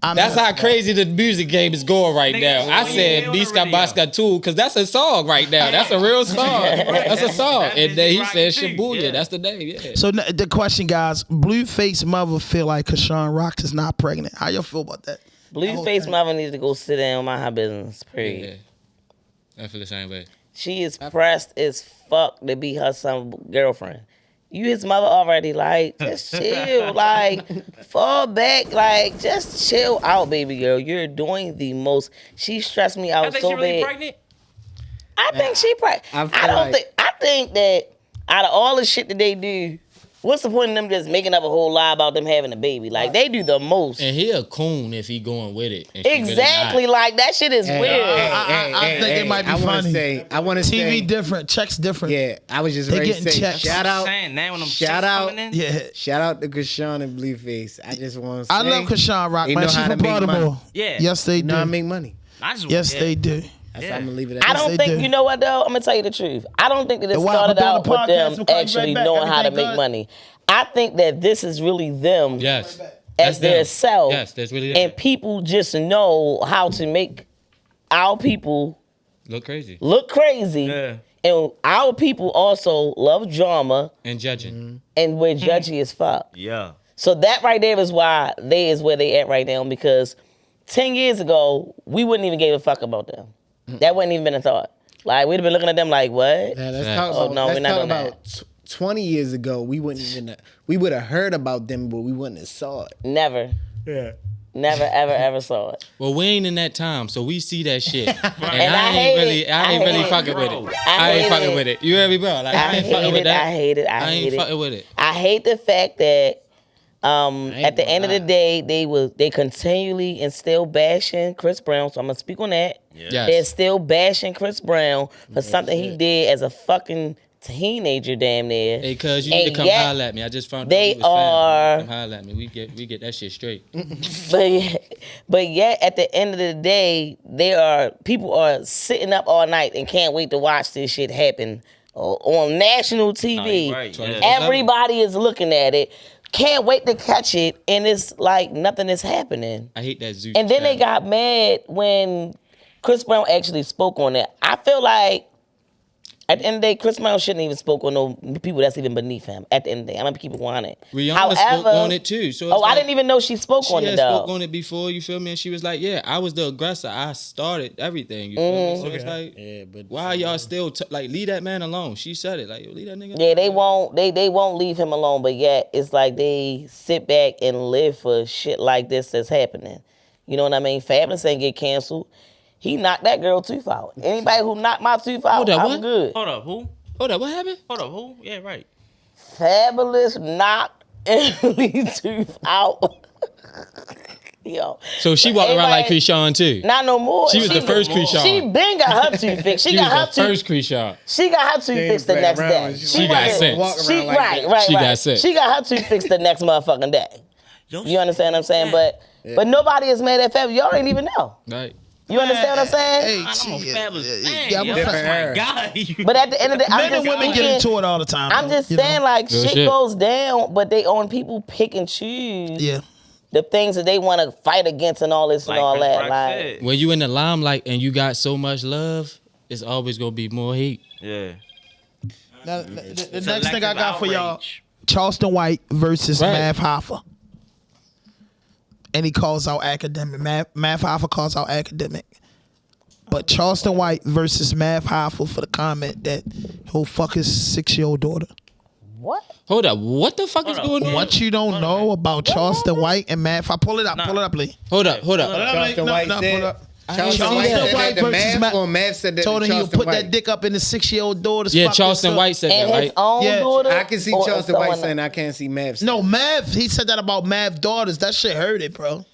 That's how crazy the music game is going right now. I said Biska Baska too, because that's a song right now. That's a real song. That's a song. And then he said Shibuya. That's the name, yeah. So the question, guys, Blueface mother feel like Kashawn Rock is not pregnant. How y'all feel about that? Blueface mother needs to go sit down and mind her business, period. Yeah. I feel the same way. She is pressed as fuck to be her son's girlfriend. You his mother already, like, just chill, like, fall back, like, just chill out, baby girl. You're doing the most. She stressed me out so bad. I think she really pregnant? I think she pregnant. I think that out of all the shit that they do, what's the point in them just making up a whole lie about them having a baby? Like, they do the most. And he a coon if he going with it. Exactly, really like, that shit is weird. I think it might be funny. I want to say. TV different, checks different. Yeah, I was just ready to say, checks. shout out to Kashawn and Blueface. I just want to say. I love Kashawn Rock, man. She from Baltimore. Yeah. Yes, they do. Know how to make money. Yes, they do. That's how I'm gonna leave it at. I don't think, you know what though? I'm gonna tell you the truth. I don't think that it started out with them actually knowing how to make money. I think that this is really them as their self. Yes, that's really and people just know how to make our people look crazy. Yeah. And our people also love drama and judging. And we're judgy as fuck. Yeah. So that right there is why they is where they at right now, because 10 years ago, we wouldn't even give a fuck about them. That wouldn't even been a thought. Like, we'd have been looking at them like, what? Yeah, let's talk about 20 years ago, we would have heard about them, but we wouldn't have saw it. Never. Yeah. Never, ever saw it. Well, we ain't in that time, so we see that shit. And I ain't really fucking with it. I ain't fucking with it. You hear me, bro? Like, I ain't fucking with that. I hate it. I ain't fucking with it. I hate the fact that At the end of the day, they continually and still bashing Chris Brown. So I'm gonna speak on that. Yes. They're still bashing Chris Brown for something he did as a fucking teenager, damn near. Hey, cuz, you need to come holler at me. I just found out they are. Come holler at me. We get that shit straight. But yet, at the end of the day, people are sitting up all night and can't wait to watch this shit happen on national TV. Right, yeah. Everybody is looking at it. Can't wait to catch it, and it's like nothing is happening. I hate that Zeus. And then they got mad when Chris Brown actually spoke on it. I feel like at the end of the day, Chris Brown shouldn't even spoke on no people that's even beneath him. At the end of the day, I'm gonna keep it 100. Rihanna spoke on it too. So I didn't even know she spoke on it though. She spoke on it before. You feel me? And she was like, "Yeah, I was the aggressor. I started everything." You feel me? So it's like, but why are y'all still like leave that man alone? She said it. Like, leave that nigga. Yeah, they won't. They won't leave him alone. But yet, it's like they sit back and live for shit like this that's happening. You know what I mean? Fabulous ain't get canceled. He knocked that girl tooth out. Anybody who knocked my tooth out, I'm good. Hold up, who? Hold up, what happened? Hold up, who? Yeah, right. Fabulous knocked Emily's tooth out. Yo. So she walked around like Krishan too. Not no more. She was the first Krishan. She been got her tooth fixed. She got her tooth. First Krishan. She got her tooth fixed the next day. She got sense. Right. She got sense. She got her tooth fixed the next motherfucking day. You understand what I'm saying? But nobody is mad at Fabulous. Y'all ain't even know. Right. You understand what I'm saying? I'm a fabulous man. Yeah, I'm a That's my guy. But at the end of the day, men and women get into it all the time. I'm just saying, like, shit goes down, but they own people pick and choose. Yeah. The things that they want to fight against and all this and all that. Like, when you in the limelight and you got so much love, it's always gonna be more hate. Yeah. Now, the next thing I got for y'all, Charleston White versus Mav Hoffa. And he calls out academic. Mav Hoffa calls out academic. But Charleston White versus Mav Hoffa for the comment that he'll fuck his 6-year-old daughter. What? Hold up. What the fuck is going on? What you don't know about Charleston White and Mav Hoffa? Pull it up. Pull it up, Lee. Hold up. Charleston White said. Charleston White said that Mav said that. Told him he'll put that dick up in the 6-year-old daughter's. Yeah, Charleston White said that, right? His own daughter? I can see Charleston White saying I can't see Mav. No, Mav. He said that about Mav daughters. That shit hurt it, bro.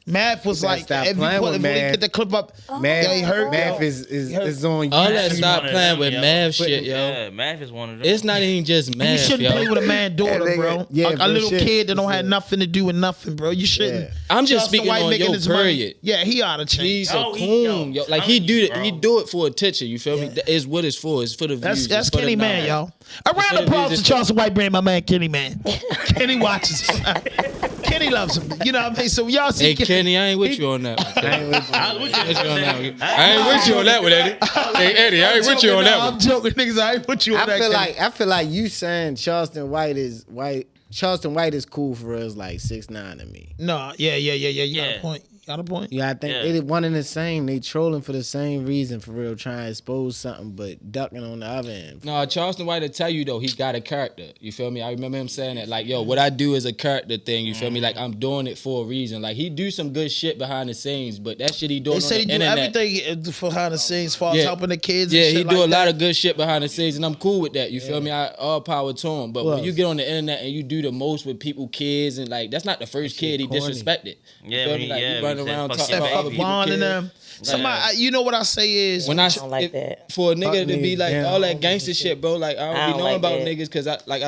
Mav was like, if you get the clip up, Mav is on. All that stop playing with Mav shit, yo. Yeah, Mav is one of them. It's not even just Mav, you shouldn't play with a man daughter, bro. Yeah, a little kid that don't have nothing to do with nothing, bro. You shouldn't. I'm just speaking on your period. Yeah, he ought to change. He's a coon, yo. Like he do it for attention. You feel me? That is what it's for. It's for the views. That's Kenny Man, y'all. A round of applause to Charleston White, bring my man Kenny Man. Kenny watches. Kenny loves him. You know what I mean? So y'all see. Hey Kenny, I ain't with you on that. I ain't with you on that one, Eddie. Hey Eddie, I ain't with you on that one. I'm joking, niggas. I ain't with you on that. I feel like you saying Charleston White is cool for us like 6'9" to me. No, yeah. You got a point. Yeah, I think they one and the same. They trolling for the same reason, for real, trying to expose something, but ducking on the other end. No, Charleston White will tell you though, he got a character. You feel me? I remember him saying that, like, yo, what I do is a character thing. You feel me? Like I'm doing it for a reason. Like he do some good shit behind the scenes, but that shit he doing. They say he do everything behind the scenes, as far as helping the kids. Yeah, and shit he do like a lot of good shit behind the scenes, and I'm cool with that. You feel me? All power to him. But when you get on the internet and you do the most with people, kids, and like that's not the first kid he disrespected. Yeah, you feel me? Like you running around talking about other people's kids. Them. Somebody, you know what I say is when I don't like that. For a nigga to be like all that gangster shit, bro. Like I don't be knowing about niggas because I don't like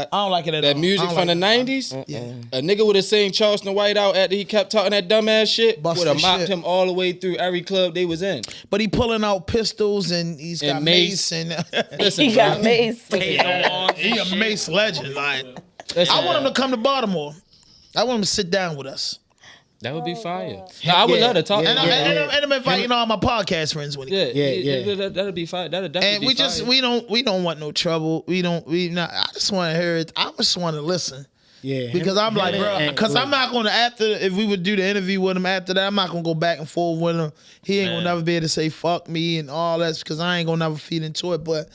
it at all. That music from the 90s. Yeah, a nigga would have seen Charleston White out after he kept talking that dumbass shit. Would have mopped him all the way through every club they was in. But he pulling out pistols and he's got mace and listen, he got mace. He a mace legend. Like I want him to come to Baltimore. I want him to sit down with us. That would be fire. No, I would love to talk to him. And I'm inviting all my podcast friends with him. Yeah. That'd be fire. That'd definitely be fire. And we don't want no trouble. I just want to hear it. I just want to listen. Yeah. Because I'm like, bro, because I'm not going to, if we would do the interview with him after that, I'm not going to go back and forth with him. He ain't going to never be able to say fuck me and all that because I ain't going to never feed into it. But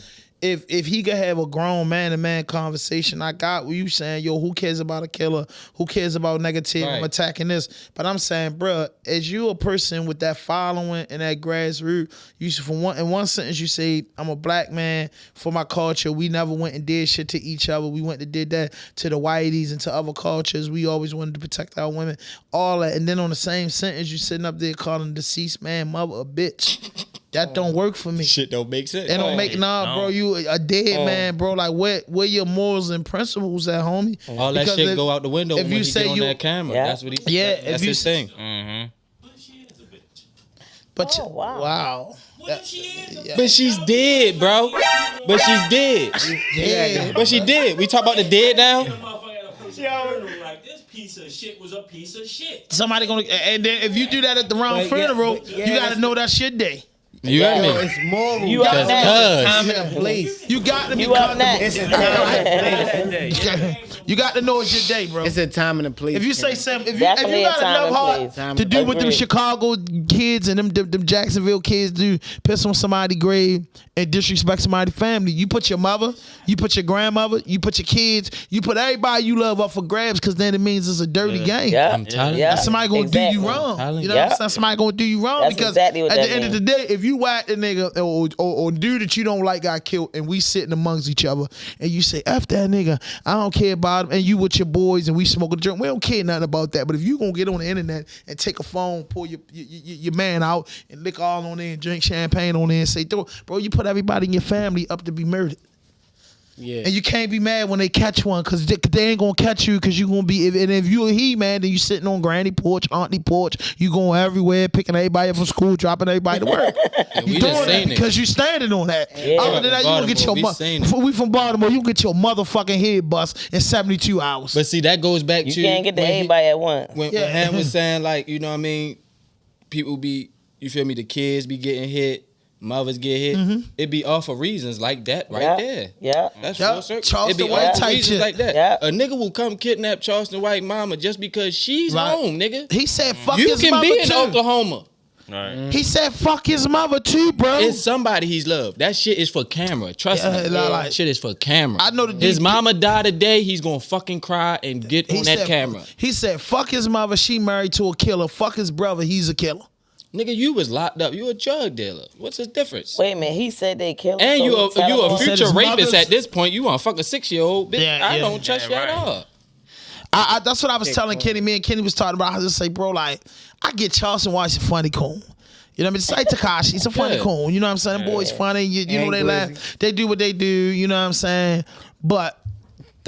if he could have a grown man-to-man conversation, I got what you saying. Yo, who cares about a killer? Who cares about negativity? Right. I'm attacking this. But I'm saying, bro, as you a person with that following and that grassroots, you in one sentence you say, I'm a black man for my culture. We never went and did shit to each other. We went and did that to the whiteys and to other cultures. We always wanted to protect our women. All that. And then on the same sentence, you sitting up there calling the deceased man mother a bitch. That don't work for me. Shit don't make sense. It don't make bro. You a dead man, bro. Like where your morals and principles at, homie? All that Because shit go out the window if when you he say get on you- that camera. Yeah. That's what he. Yeah, that's if you his thing. But she is a bitch. But Oh, wow. wow. What if she is a bitch? But she's dead, bro. But she's dead. Yeah. But she did. We talk about the dead now. The motherfucker at a police funeral like this piece of shit was a piece of shit. Somebody gonna, and then if you do that at the wrong funeral, you gotta know that's your day. You got me. It's moral. You up next. Time and a place. You got to be You up comfortable. next. You got to know it's your day, bro. It's a time and a place. If you say something, if you Definitely got a time enough and heart place. to do what them Agreed. Chicago kids and them Jacksonville kids do, piss on somebody's grave and disrespect somebody's family, you put your mother, you put your grandmother, you put your kids, you put everybody you love up for grabs, because then it means it's a dirty game. Yeah. I'm telling you. Yeah. Somebody gonna do Exactly. you wrong. Telling You know you. what I'm saying? Somebody gonna do you wrong That's because exactly what at that the end of the day, if you whack the nigga or dude that you don't like got killed and we sitting amongst each other and you say, F that nigga, I don't care about him, and you with your boys and we smoking a drink, we don't care nothing about that. But if you gonna get on the internet and take a phone, pull your man out and lick all on there and drink champagne on there and say, bro, you put everybody in your family up to be murdered. Yeah. And you can't be mad when they catch one, because they ain't gonna catch you, because you gonna be, and if you a he man, then you sitting on granny porch, auntie porch, you going everywhere, picking everybody up from school, dropping everybody to work. we You done doing that seen it. because you standing on that. Yeah. Other than that, you gonna get your Baltimore, we seen it. we from Baltimore, you get your motherfucking head bust in 72 hours. But see, that goes back You to can't get to when he- everybody at once. when Yeah. Ham was saying, like, you know what I mean, people be, you feel me, the kids be getting hit, mothers get hit. It be off of reasons like that right Yeah. there. Yeah. That's Yeah. real circle. Charleston It be White off of type reasons shit. like that. Yeah. A nigga will come kidnap Charleston White mama just because she's Right. home, nigga. He said fuck You his can mother be in too. Oklahoma. Right. He said fuck his mother too, bro. It's somebody he's loved. That shit is for camera. Trust Yeah, me. like- That shit is for camera. I know the dude- His mama died today. He's gonna fucking cry and get on that camera. He said fuck his mother, she married to a killer. Fuck his brother, he's a killer. Nigga, you was locked up. You a drug dealer. What's the difference? Wait a minute. He said they killed him. And so you he tell a him- said future his rapist mother's- at this point. You want to fuck a 6-year-old bitch? Yeah, I yeah. don't trust you at all. I that's what I was telling Kenny. Me and Kenny was talking about. I just say, bro, like, I get Charleston White's a funny coon. You know what I mean? It's like Tekashi. He's a funny Yeah. coon. You know what I'm saying? Boys funny. You know Ain't they glizzy. laugh. They do what they do. You know what I'm saying? But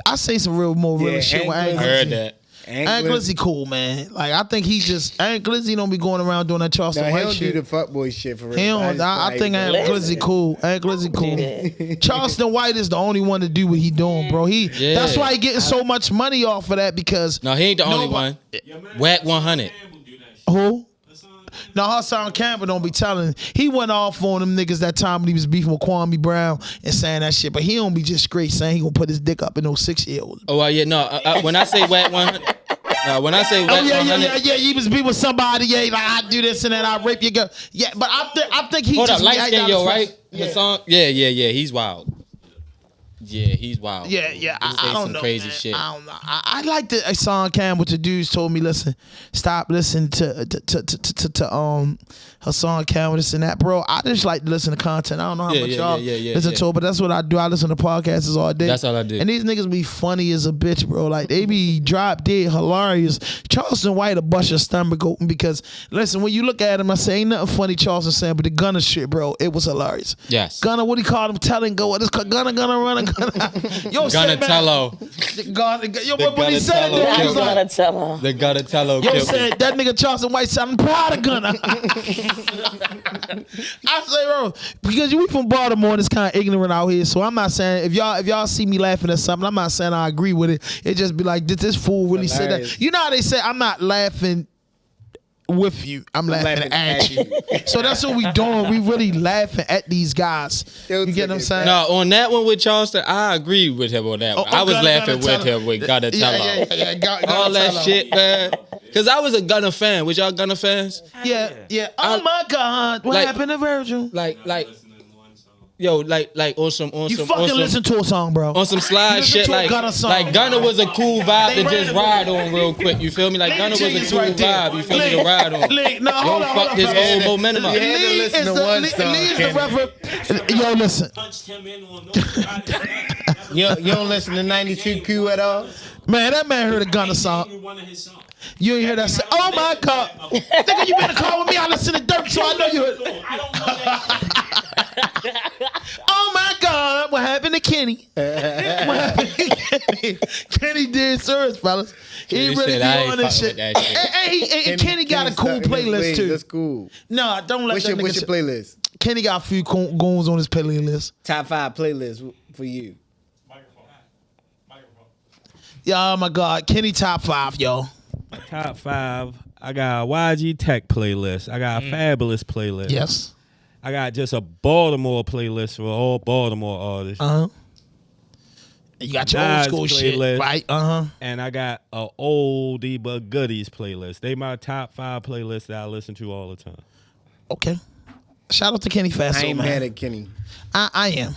I say some more real Yeah, shit ain't with glizzy. Ain't I heard that. Ain't Glizzy cool, man. Like, I think he just Ain't Glizzy don't be going around doing that Charleston No, he White don't shit. do the fuckboy shit for real. He don't. just I feel think like Ain't Glizzy. Glizzy cool. Ain't Glizzy cool. Charleston White is the only one to do what he doing, bro. Yeah. That's why he getting so much money off of that, because No, he ain't the only Nobody- one. Your man Whack 100. Campbell do that shit. who? Hassan No, Hassan Campbell don't be telling. He went off on them niggas that time when he was beefing with Kwame Brown and saying that shit, but he don't be just straight saying he gonna put his dick up in those 6-year-olds. Oh, yeah, no. When I say Whack 100, when I say Oh Whack yeah, 100, He was beefing with somebody. Yeah, like I do this and that. I rape your girl. Yeah, but I think he hold just up, light react skin, out yo, of right? frustration. The song, yeah. He's wild. Yeah, he's wild. Yeah. He I say don't some know, crazy man. shit. I don't know. I like the Hassan Campbell. The dudes told me, listen, stop listening to Hassan Campbell, this and that, bro. I just like to listen to content. I don't know how much y'all listen to it, but that's what I do. I listen to podcasts all day. That's all I do. And these niggas be funny as a bitch, bro. Like, they be drop dead hilarious. Charleston White a bust your stomach open because, listen, when you look at him, I say ain't nothing funny Charleston saying, but the Gunner shit, bro, it was hilarious. Yes. Gunner, what he called him, telling go. It's called Gunner, run. Yo, say, man, Gunatello. Yo, but when he said Gunatello that, he I was killed like, gotta tell him. The Gunatello yo, killed me. said that nigga Charleston White said, I'm proud of Gunner. I say, bro, because we from Baltimore and it's kind of ignorant out here, so I'm not saying, if y'all see me laughing at something, I'm not saying I agree with it. It just be like, did this fool really say that? Hilarious. You know how they say, I'm not laughing with you, I'm laughing at you. So that's what we doing. We really laughing at these guys. You get what I'm saying? No, on that one with Charleston, I agree with him on that one. I was laughing with him with Gunatello. Yeah. All that shit, man. Because I was a Gunner fan. Was y'all Gunner fans? Yeah. Oh my God, what Like- happened to Virgil? Like, Listening to one song. Yo, like on some listen to a song, bro. On some slide shit, like Gunna was a cool vibe to just ride on real quick. You feel me? Like Gunna was a cool vibe. You feel me to ride on? Don't fuck his old momentum up. You had to listen to one song. Yo, listen. You don't listen to 92 Q at all? Man, that man heard a Gunna song. You ain't hear that? Oh my God! Nigga, you better call with me. I listen to Dirk, so I know you heard. I don't know that shit. Oh my God! What happened to Kenny? What happened to Kenny? Kenny did serious, fellas. He really be on this shit. And Kenny got a cool playlist too. That's cool. No, don't let What's that your nigga. playlist? Kenny got a few goons on his playlist. Top 5 playlist for you. Yeah, oh my God, Kenny top 5, yo. Top 5. I got a YG Tech playlist. I got a Fabulous playlist. Yes. I got just a Baltimore playlist for all Baltimore artists. You got your old school shit, right? And I got a oldie but goodies playlist. They my top 5 playlists that I listen to all the time. Okay. Shout out to Kenny Faso, I ain't man. mad at Kenny. I am.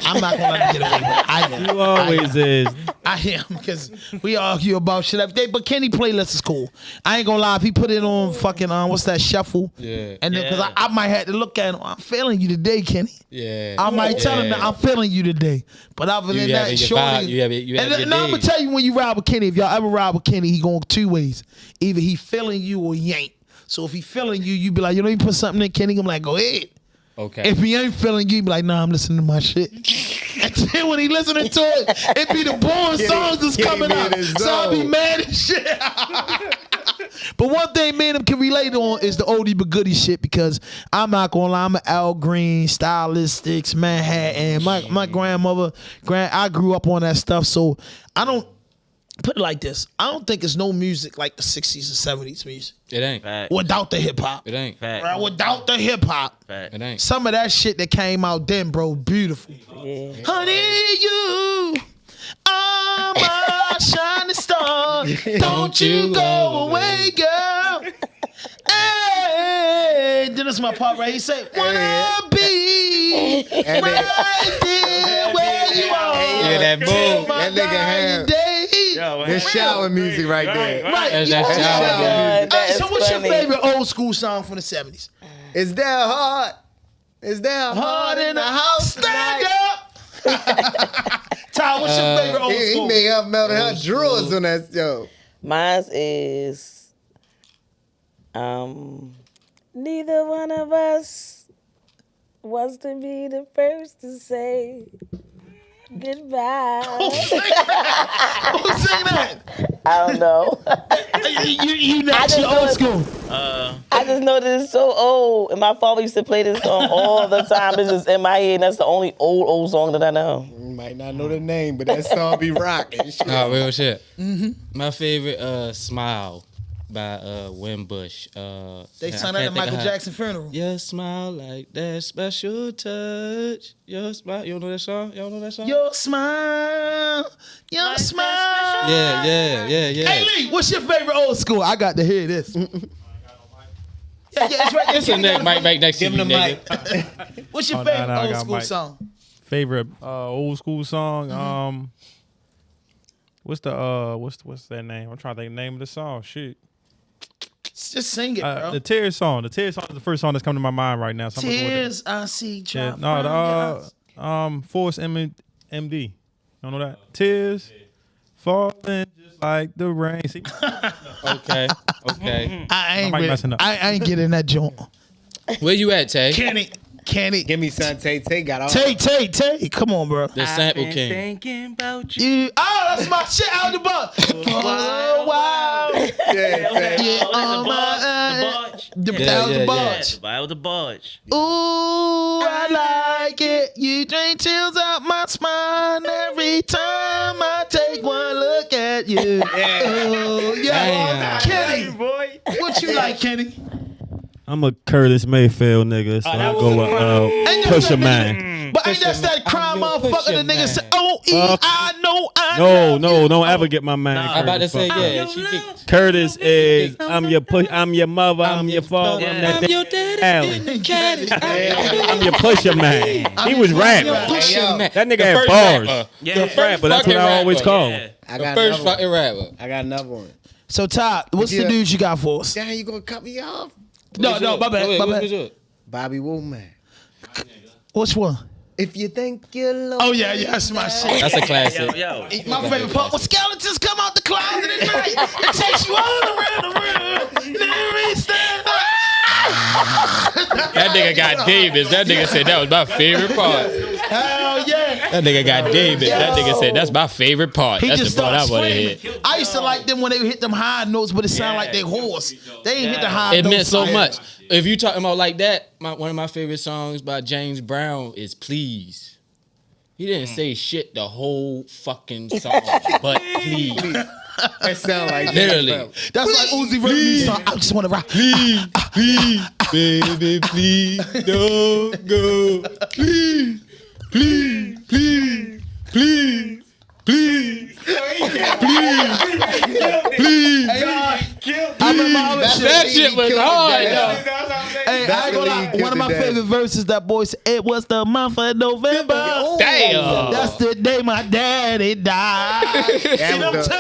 I'm not gonna let him get away with it. I am. You always is. I am, because we argue about shit every day. But Kenny playlist is cool. I ain't gonna lie. If he put it on fucking what's that, shuffle? Yeah. And then because I might have to look at him. I'm feeling you today, Kenny. Yeah. I might tell him that I'm feeling you today. But other than that, shorty. You have your I'm gonna tell you, when you ride with Kenny, if y'all ever ride with Kenny, he going 2 ways. Either he feeling you or he ain't. So if he feeling you, you be like, you know, you put something in Kenny. I'm like, go ahead. Okay. If he ain't feeling you, be like, nah, I'm listening to my shit. And then when he listening to it, it be the boring songs that's coming out. So I be mad as shit. But one thing me and him can relate on is the oldie but goodie shit, because I'm not gonna lie, I'm an Al Green, Stylistics, Manhattan. My grandmother, I grew up on that stuff, so I don't put it like this. I don't think it's no music like the 60s and 70s music. It ain't. Fact. Without the hip hop. It ain't. Fact. Right? Without the hip hop. Fact. It ain't. Some of that shit that came out then, bro, beautiful. Yeah. Honey, you are my shining star. Don't you go away, girl. Hey, then that's my part right. He said, wanna be right there where you are. Yeah, that boom. That nigga had Yo, this shower music right there. Right. That's Yeah. shower music. So what's your favorite old school song from the 70s? Is that hard? Is that hard in the house? Stand up. Ty, what's your favorite old He school? made her melt her drawers on that show. Mine is neither one of us wants to be the first to say goodbye. Who's saying that? I don't know. You not your old school. I just know that it's so old, and my father used to play this song all the time. It's just in my head, and that's the only old song that I know. You might not know the name, but that song be rocking. Nah, real shit. My favorite, Smile by Wimbush. They sung that at Michael Jackson funeral. Your smile like that special touch. Your smile. You don't know that song? Y'all know that song? Your smile, your smile. Yeah. Hey Lee, what's your favorite old school? I got to hear this. Yeah, it's right there. It's a neck mic next to you, Give him the nigga. mic. What's your Oh, nah, favorite nah, I old got school Mike. song? Favorite old school song. What's the what's that name? I'm trying to think of the name of the song. Shoot. Just sing it, bro. The Tears song. The Tears song is the first song that's coming to my mind right now. So I'm gonna go with Tears I see Yeah, drop no, from the Force MD. You don't know that? Tears falling just like the rain. See? Okay. I ain't mic really- messing up. I ain't getting that joint. Where you at, Tay? Kenny. Give me son, Tay got all. Tay. Come on, bro. The sample king. Thinking about you. That's my shit out the butt. For a while. Yeah, on my the barge. The the barge. Ooh, I like it. You drain chills out my spine every time I take one look at you. Oh, yeah. Kenny, boy. What you like, Kenny? I'm a Curtis Mayfield nigga, so I go with Pusha Man. But Ain't that crime motherfucker? The nigga said, I know. No, don't ever get my man. I'm about to say, Curtis is, I'm your mother, I'm your father, I'm your daddy. I'm your pusher man. He was rapping. That nigga had bars. But that's what I always call him. The first fucking rapper. I got another one. So, Todd, what's the news you got for us? Damn, you gonna cut me off? No, my bad. Bobby Womack. Which one? If you think you're low. Oh, yeah, that's my shit. That's a classic. My favorite part was skeletons come out the closet at night and takes you all around the room. That nigga got Davis. That nigga said that was my favorite part. Hell yeah. That nigga got Davis. That nigga said that's my favorite part. He That's just the part I started want to screaming. hit. I used to like them when they hit them high notes, but it sounded like they hoarse. They ain't hit the high It notes. meant so much. If you talking about like that, one of my favorite songs by James Brown is Please. He didn't say shit the whole fucking song, but please. That sound like literally. That's like Uzi Vert new song. I just want to rock. Please, baby, please don't go. Please, please, please, please, please, please. I remember That shit was hard, though. Hey, I ain't gonna lie. One of my favorite verses that boy said, it was the month of November. Damn. That's the day my daddy died.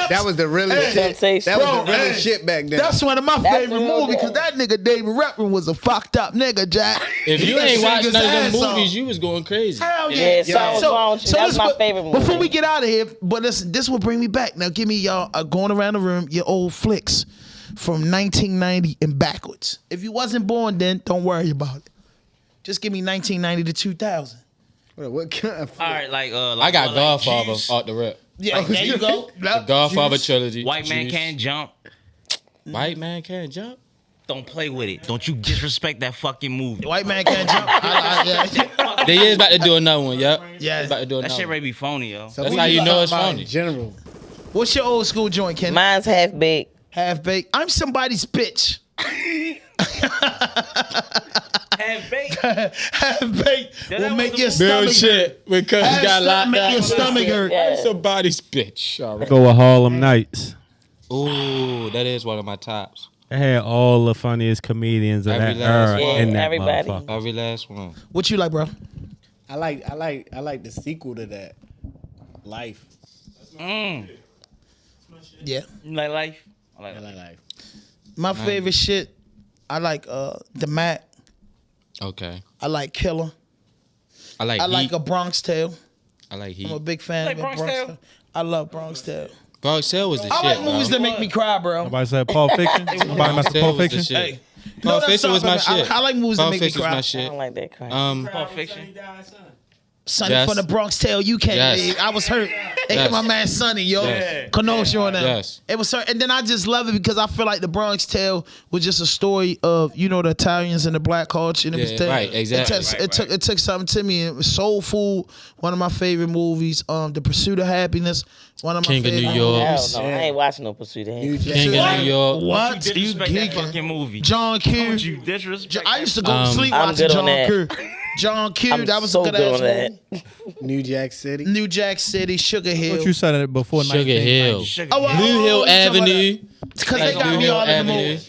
That was the realest shit. That was the realest shit back then. That's one of my favorite movies because that nigga David Ruffin was a fucked up nigga, Jack. If you ain't watched none of them movies, you was going crazy. Hell yeah. That's my favorite movie. Before we get out of here, but this will bring me back. Now give me y'all going around the room, your old flicks from 1990 and backwards. If you wasn't born then, don't worry about it. Just give me 1990 to 2000. What kind of All right, I got Godfather off the rip. Yeah, there you go. The Godfather trilogy. White Man Can't Jump. White Man Can't Jump? Don't play with it. Don't you disrespect that fucking movie. White Man Can't Jump. They is about to do another one, yep. Yeah. About to do That another shit one. ready be phony, yo. So That's who how you know it's talking about phony. in general. What's your old school joint, Ken? Mine's half baked. Half baked. I'm somebody's bitch. Half baked. Half baked will make your Real stomach hurt. shit. Because you got locked Make your up. stomach hurt. Yeah. Somebody's bitch. All right. Go with Harlem Nights. Ooh, that is one of my tops. They had all the funniest comedians of Every that last era one. in that Everybody. motherfucker. Every last one. What you like, bro? I like the sequel to that. Life. Yeah. You like Life? I I like like Life. My favorite shit, I like the Mac. Okay. I like Killer. I like I Heat. like A Bronx Tale. I like Heat. I'm a big fan like of Bronx Bronx Tale? Tale. I love Bronx Tale. Bronx Tale was the I shit, like movies bro. that make me cry, bro. Nobody said Pulp Fiction? Nobody Bronx messed with Tale Pulp was the Fiction? shit. Hey. Pulp that's Fiction was my not- shit. I like movies that Pulp make me Fiction was cry. my I shit. don't like that crap. Pulp Fiction. Sonny Yes. from the Bronx Tale, you can't Yes. leave. I was hurt. They Yes. hit my man Sonny, yo. Yes. Kenosha on that. Yes. It was hurt. And then I just love it because I feel like the Bronx Tale was just a story of, the Italians and the black culture and Yeah, everything. right, exactly. It took something to me. It was Soul Food, one of my favorite movies. The Pursuit of Happiness, one of my King of favorite New York. movies. Hell no, I ain't watching no Pursuit of Happiness. King of New York. What? Don't you disrespect that geeking. fucking movie. John Q. Don't you disrespect I used to go to Um, sleep I'm watching good on John that. Q. John Q. I'm That was so a good good ass on that. movie. New Jack City. New Jack City, Sugar Hill. What you said it before Sugar 1990. Hill. Oh, well, Blue Hill Avenue. Because they Like got Blue me Hill all in the Avenue. mood.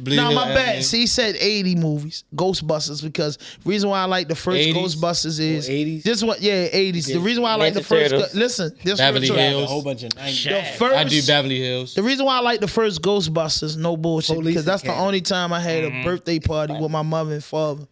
Blue No, Hill my bad. Avenue. See, he said 80 movies, Ghostbusters, because reason why I like the first 80s? Ghostbusters is 80s? this one, 80s. The reason why I like the Ninja first, Turtles. listen, this Beverly first, Hills. A whole bunch of 90s. the first, I do Beverly Hills. the reason why I like the first Ghostbusters, no bullshit, Police because that's the Academy. only time I had a birthday party with my mother and father.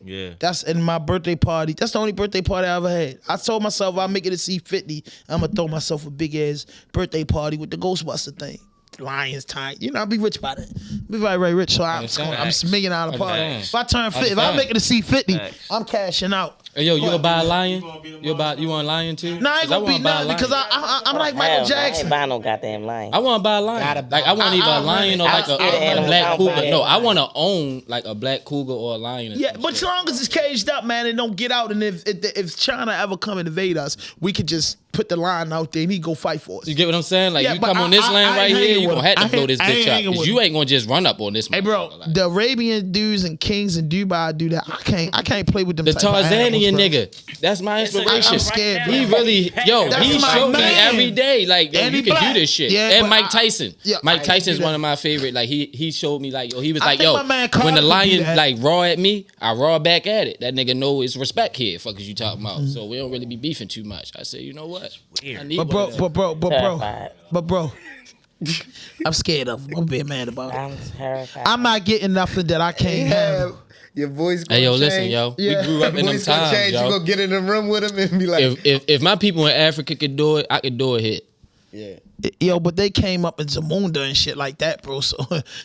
Yeah. That's in my birthday party. That's the only birthday party I ever had. I told myself I'll make it a C50. I'm gonna throw myself a big ass birthday party with the Ghostbuster thing. Lions tight. I'll be rich by that. Be very rich. So I'm $1 million party. If I turn 50, if I make it a C50, I'm cashing out. Hey, yo, you gonna buy a lion? You want a lion too? No, I ain't 'Cause gonna be wanna buy a nothing lion. because I'm like Michael Hell no, I ain't Jackson. buying no goddamn lion. I want to buy a lion. Like I want either a lion or like a animals. black I'll cougar. buy No, it. I want to own like a black cougar or a lion. Or Yeah, some but shit. as long as it's caged up, man, and don't get out, and if China ever come and invade us, we could just put the line out there and he go fight for us. You get what I'm saying? Like, you come on this land right here, you gonna have to blow this bitch up. Because you ain't gonna just run up on this. Hey, bro, the Arabian dudes and kings in Dubai do that. I can't play with them. The Tarzanian nigga, that's my inspiration. I'm scared, bro. He really, he showed me every day, like, yo, you can do this shit. And Mike Tyson. Mike Tyson's one of my favorite. Like, he showed me, like, yo, he was like, yo, when the lion like raw at me, I raw back at it. That nigga know it's respect here. Fuck is you talking about? So we don't really be beefing too much. I say, you know what? I need but bro, I'm scared of him. I'm being mad about it. I'm terrified. I'm not getting nothing that I can't have. Your voice gonna hey, yo, change. listen, yo. We grew up in them times, yo. You gonna get in the room with him and be like, if my people in Africa could do it, I could do it here. Yeah. Yo, but they came up in Zamunda and shit like that, bro. So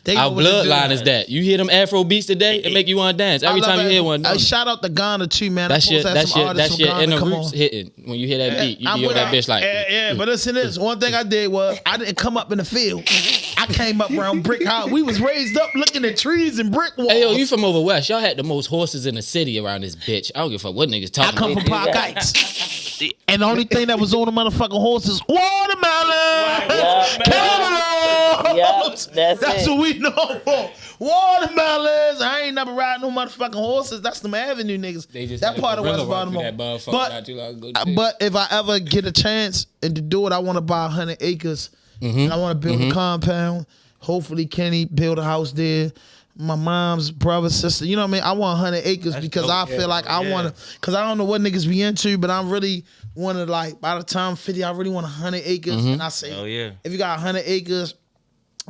they our bloodline is that. You hear them Afro beats today, it make you want to dance. Every time you hear one. Shout out to Ghana too, man. That shit in the roots hitting. When you hear that beat, you be on that bitch like. Yeah, but listen to this. One thing I did was I didn't come up in the field. I came up around brick house. We was raised up looking at trees and brick walls. Hey, yo, you from over west. Y'all had the most horses in the city around this bitch. I don't give a fuck what niggas talking about. I come from Park Heights. And the only thing that was on the motherfucking horses, watermelon. That's what we know for. Watermelons. I ain't never ride no motherfucking horses. That's them Avenue niggas. That part of West Baltimore. But if I ever get a chance and to do it, I want to buy 100 acres. And I want to build a compound. Hopefully Kenny build a house there. My mom's brother, sister, you know what I mean? I want 100 acres because I feel like I want to, because I don't know what niggas be into, but I really want to, like, by the time 50, I really want 100 acres. And I say, if you got 100 acres,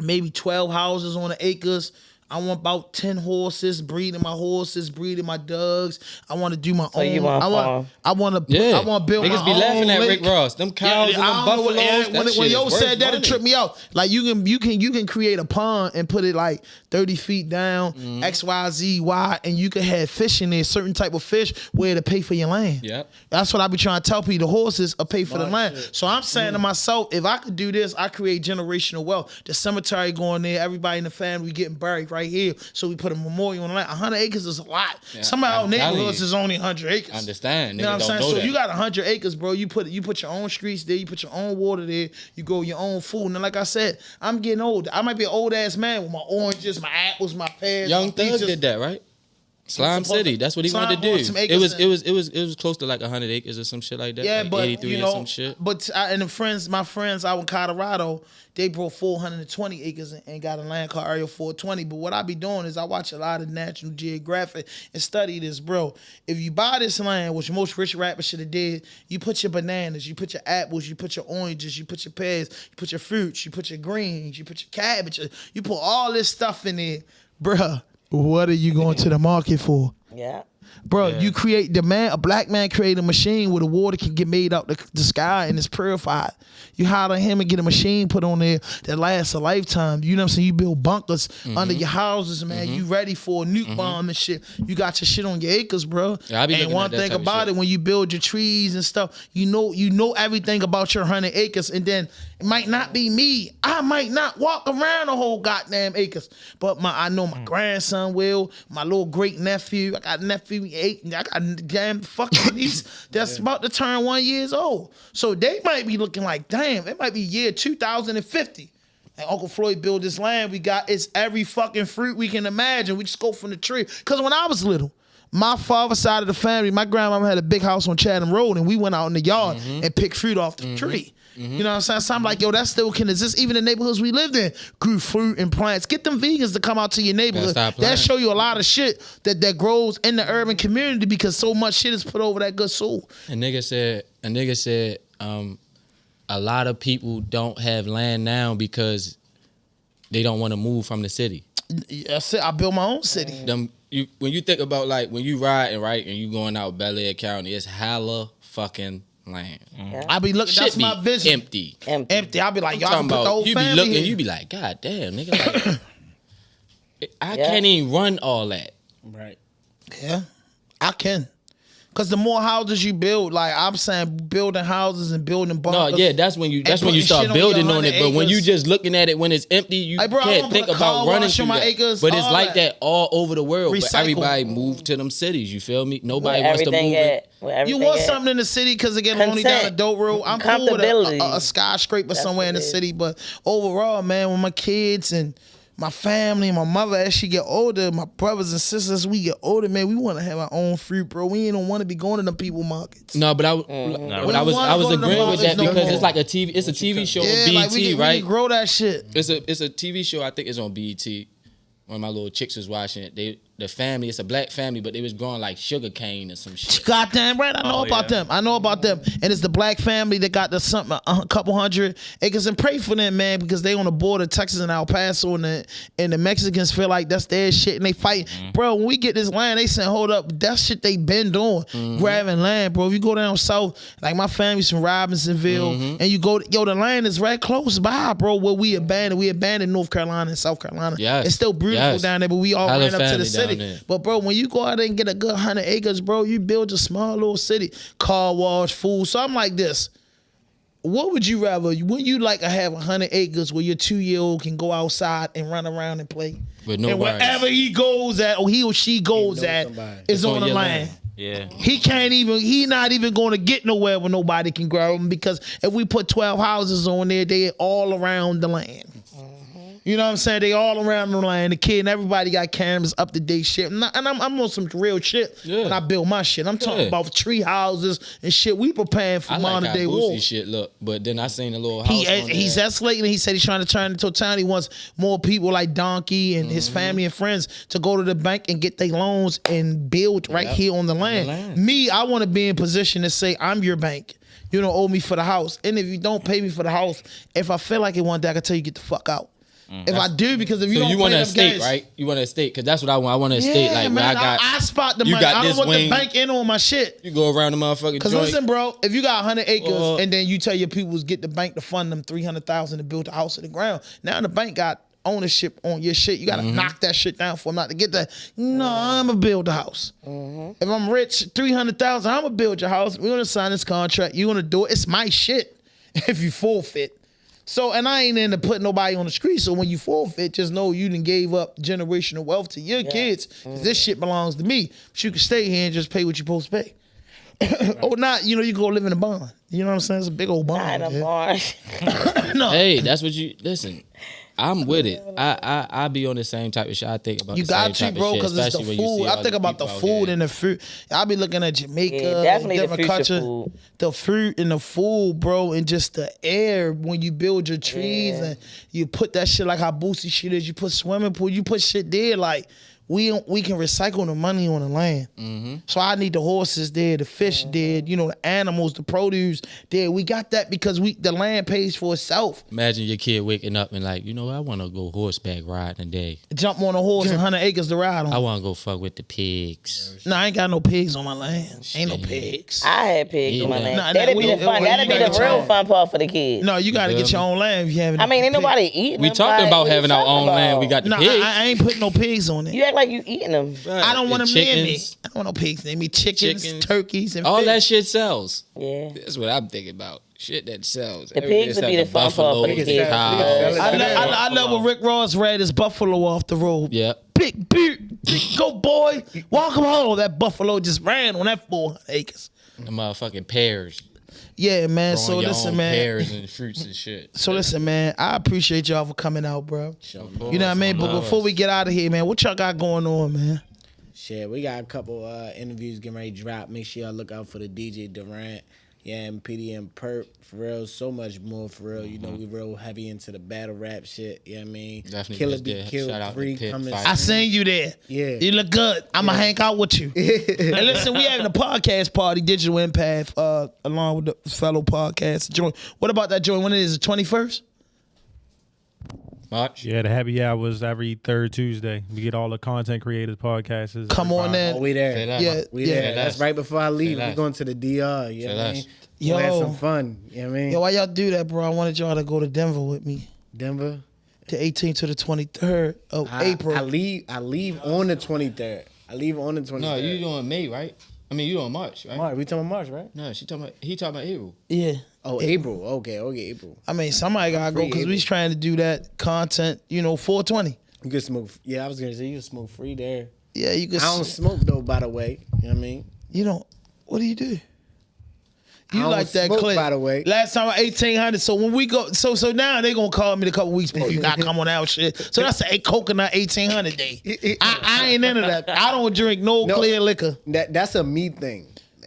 maybe 12 houses on the acres, I want about 10 horses, breeding my horses, breeding my dogs. I want to do my own. You want I want to build niggas my own Niggas be laughing at Rick Ross. Them cows and them buffaloes. When yo said that, it tripped me out. Like you can create a pond and put it like 30 feet down, X, Y, Z, Y, and you can have fish in there, certain type of fish where to pay for your land. Yep. That's what I be trying to tell people. The horses are pay for the land. So I'm saying to myself, if I could do this, I create generational wealth. The cemetery going there, everybody in the family getting buried right here. So we put a memorial on the land. 100 acres is a lot. Yeah, Some of our neighborhoods is only 100 acres. I understand. You know what I'm saying? So you got 100 acres, bro. You put your own streets there. You put your own water there. You grow your own food. And like I said, I'm getting old. I might be an old ass man with my oranges, my apples, my pears. Young Thug did that, right? Slime City. That's what he wanted to do. It was close to like 100 acres or some shit like that. Yeah, like but 83 you know, or some shit. But my friends out in Colorado, they broke 420 acres and got a land called Area 420. But what I be doing is I watch a lot of National Geographic and study this, bro. If you buy this land, which most rich rappers should have did, you put your bananas, you put your apples, you put your oranges, you put your pears, you put your fruits, you put your greens, you put your cabbage, you put all this stuff in there, bruh. What are you going to the market for? Yeah. Bro, you create a black man create a machine where the water can get made out the sky and it's purified. You hire him and get a machine put on there that lasts a lifetime. You know what I'm saying? You build bunkers under your houses, man. You ready for a nuke bomb and shit. You got your shit on your acres, bro. Yeah, and one thing about it, when you build your trees and stuff, you know everything about your 100 acres. And then it might not be me. I might not walk around the whole goddamn acres. But I know my grandson will, my little great nephew. I got a nephew 8. I got damn fucking niece that's about to turn 1 year old. So they might be looking like, damn, it might be year 2050. And Uncle Floyd built this land. It's every fucking fruit we can imagine. We just go from the tree. Because when I was little, my father's side of the family, my grandmama had a big house on Chatham Road, and we went out in the yard and picked fruit off the tree. You know what I'm saying? So I'm like, yo, that still can exist. Even the neighborhoods we lived in grew fruit and plants. Get them vegans to come out to your neighborhood. That show you a lot of shit that grows in the urban community because so much shit is put over that good soul. A nigga said, a lot of people don't have land now because they don't want to move from the city. I built my own city. When you think about like when you riding right and you going out Bel Air County, it's hella fucking land. I be looking. That's my vision. Empty. I be like, y'all can put the whole you family be looking. here. You be like, God damn, nigga. Like, I can't even run all that. Right. Yeah, I can. Because the more houses you build, like I'm saying, building houses and building bunkers. No, yeah, that's when you start building on it. But when you just looking at it when it's empty, you can't think about running through that. Acres, but it's like that all over the world. But everybody moved to them cities. You feel me? Nobody wants to move it. You want something in the city because again, only down a dope road. I'm cool with a skyscraper somewhere in the city, but overall, man, with my kids and my family, my mother, as she get older, my brothers and sisters, we get older, man, we want to have our own fruit, bro. We don't want to be going to them people markets. No, but I was agreeing with that because it's like a TV. It's a TV show on BET, right? We can grow that shit. It's a TV show. I think it's on BET. One of my little chicks was watching it. The family, it's a black family, but they was growing like sugar cane or some shit. Goddamn right, I know about them. I know about them. And it's the black family that got a couple hundred acres. And pray for them, man, because they on the border of Texas and El Paso, and the Mexicans feel like that's their shit and they fight. Bro, when we get this land, they saying, hold up, that shit they been doing, grabbing land, bro. If you go down south, like my family's from Robinsonville, and you go, the land is right close by, bro, where we abandoned North Carolina and South Carolina. Yes. It's still beautiful down there, but we all ran up to the city. There. But bro, when you go out there and get a good 100 acres, bro, you build a small little city, car wash, food. So I'm like this. What would you rather? Wouldn't you like to have 100 acres where your 2-year-old can go outside and run around and play? With no and wherever he goes at, or he or she goes at, is on the land. Yeah. He not even going to get nowhere where nobody can grab him, because if we put 12 houses on there, they all around the land. You know what I'm saying? They all around the land. The kid and everybody got cameras, up to date shit. And I'm on some real shit when I build my shit. I'm talking about tree houses and shit. We preparing for modern day war. Shit look, but then I seen a little house. He's escalating. He said he's trying to turn into a town. He wants more people like Donkey and his family and friends to go to the bank and get their loans and build here on the land. Me, I want to be in position to say, I'm your bank. You don't owe me for the house. And if you don't pay me for the house, if I feel like it one day, I can tell you get the fuck out. If I do, because if you don't want an estate, right? You want an estate, because that's what I want. I want an estate, like man, where I spot the money. I don't want the bank in on my shit. You go around the motherfucking Because listen, bro, if you got 100 acres and then you tell your people get the bank to fund them $300,000 to build a house in the ground, now the bank got ownership on your shit. You got to knock that shit down for them not to get that. No, I'm going to build a house. If I'm rich, $300,000, I'm going to build your house. We're going to sign this contract. You're going to do it. It's my shit if you forfeit. So, and I ain't into putting nobody on the street. So when you forfeit, just know you done gave up generational wealth to your kids. This shit belongs to me. But you can stay here and just pay what you're supposed to pay. Or not, you can go live in a barn. You know what I'm saying? It's a big old barn. Not in a barn. No. Hey, that's what you listen. I'm with it. I be on the same type of shit. I think about you the same type bro, because it's the food. I think about the food and the fruit. I be looking at Jamaica, definitely different the culture, food. the fruit and the food, bro, and just the air when you build your trees and you put that shit like how Boosie shit is. You put swimming pool, you put shit there like. We can recycle the money on the land. So I need the horses there, the fish there, the animals, the produce there. We got that because the land pays for itself. Imagine your kid waking up and like, I want to go horseback riding today. Jump on a horse and 100 acres to ride on. I want to go fuck with the pigs. No, I ain't got no pigs on my land. Ain't no pigs. I had pigs on my land. That'd be the fun. That'd be the real fun part for the kids. No, you got to get your own land if you have. Ain't nobody eating. We talking about having our own land. We got the pigs. I ain't putting no pigs on it. You act like you eating them. Right. I don't want them near me. I don't want no pigs near me. Chickens, turkeys, and all fish. that shit sells. Yeah. That's what I'm thinking about. Shit that sells. The pigs would be the fun part for the kids. I love what Rick Ross read his buffalo off the road. Yeah. Big go boy. Welcome home. That buffalo just ran on that 400 acres. The motherfucking pears. Yeah, man. So listen, man. Pears and fruits and shit. So listen, man. I appreciate y'all for coming out, bro. Sure. You know what I mean? But before we get out of here, man, what y'all got going on, man? Shit, we got a couple interviews getting ready to drop. Make sure y'all look out for the DJ Durant. Yeah, and PD and Perp, for real, so much more, for real. We real heavy into the battle rap shit, you know what I mean? Definitely. Killer Be Killed 3 coming. I seen you there. Yeah. You look good. I'ma hang out with you. And listen, we having a podcast party, Digital Empath, along with the fellow podcast joint. What about that joint? When it is, the 21st? March. Yeah, the happy hour was every third Tuesday. We get all the content creators, podcasters. Come on in. Oh, we there. Yeah, we there. That's right before I leave. We're going to the DR. You know what I mean? We'll have some fun. You know what I mean? Yo, why y'all do that, bro? I wanted y'all to go to Denver with me. Denver? The 18th to the 23rd of April. I leave on the 23rd. No, you doing May, right? I mean, you on March, right? March. We talking about March, right? No, he talking about April. Yeah. Oh, April. Okay, April. I mean, somebody gotta go because we trying to do that content. 420. You can smoke. Yeah, I was gonna say you can smoke free there. Yeah, you can. I don't smoke though, by the way. You know what I mean? You don't. What do you do? You I don't like that smoke, clip, by the way. Last time 1800. So when we go, so now they gonna call me in a couple weeks. You gotta come on out, shit. So that's a coconut 1800 day. I ain't into that. I don't drink no clear liquor. That's a me thing.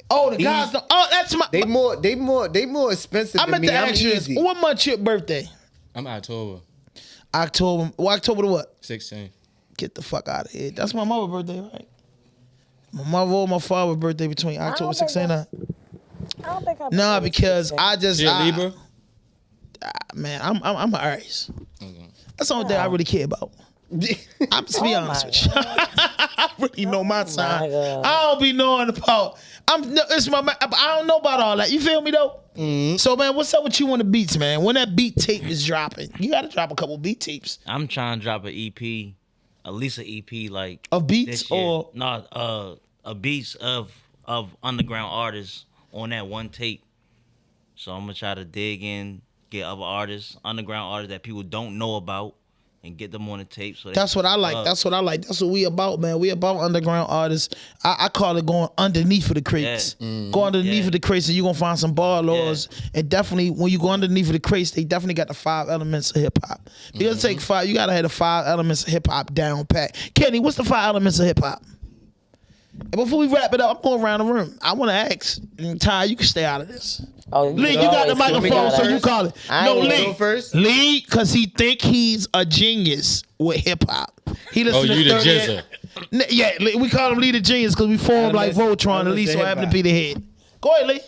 Oh, the guys. That's my. They more expensive. I than meant me. to ask you easy. this. What month's your birthday? I'm October. October. Well, October the what? 16. Get the fuck out of here. That's my mother's birthday, right? My mother or my father's birthday between October 16 and I don't think I'm. Nah, because I just Libra? man, I'm Aries. That's the only thing I really care about. I'm just be honest with you. I really know my sign. I don't be knowing about. It's my. I don't know about all that. You feel me though? Mm-hmm. So man, what's up with you on the beats, man? When that beat tape is dropping, you got to drop a couple beat tapes. I'm trying to drop an EP, at least an EP like of beats this year. or a beats of underground artists on that one tape. So I'm gonna try to dig in, get other artists, underground artists that people don't know about, and get them on the tape. So that's what I like. That's what I like. That's what we about, man. We about underground artists. I call it going underneath of the crates. Yeah. Mm-hmm. Go underneath of the crates and you're going to find some bar laws. Yeah. And definitely, when you go underneath of the crates, they definitely got the 5 elements of hip-hop. You got to take 5. You got to have the 5 elements of hip-hop down pat. Kenny, what's the 5 elements of hip-hop? And before we wrap it up, I'm going around the room. I want to ask, and Ty, you can stay out of this. Oh, Lee, you got the microphone, so you call it. No, Lee. Go first. Lee, because he think he's a genius with hip-hop. He Oh, you the jizzer. Yeah, we call him Lee the genius because we formed like Voltron, at least so I happen to be the head. Go ahead, Lee.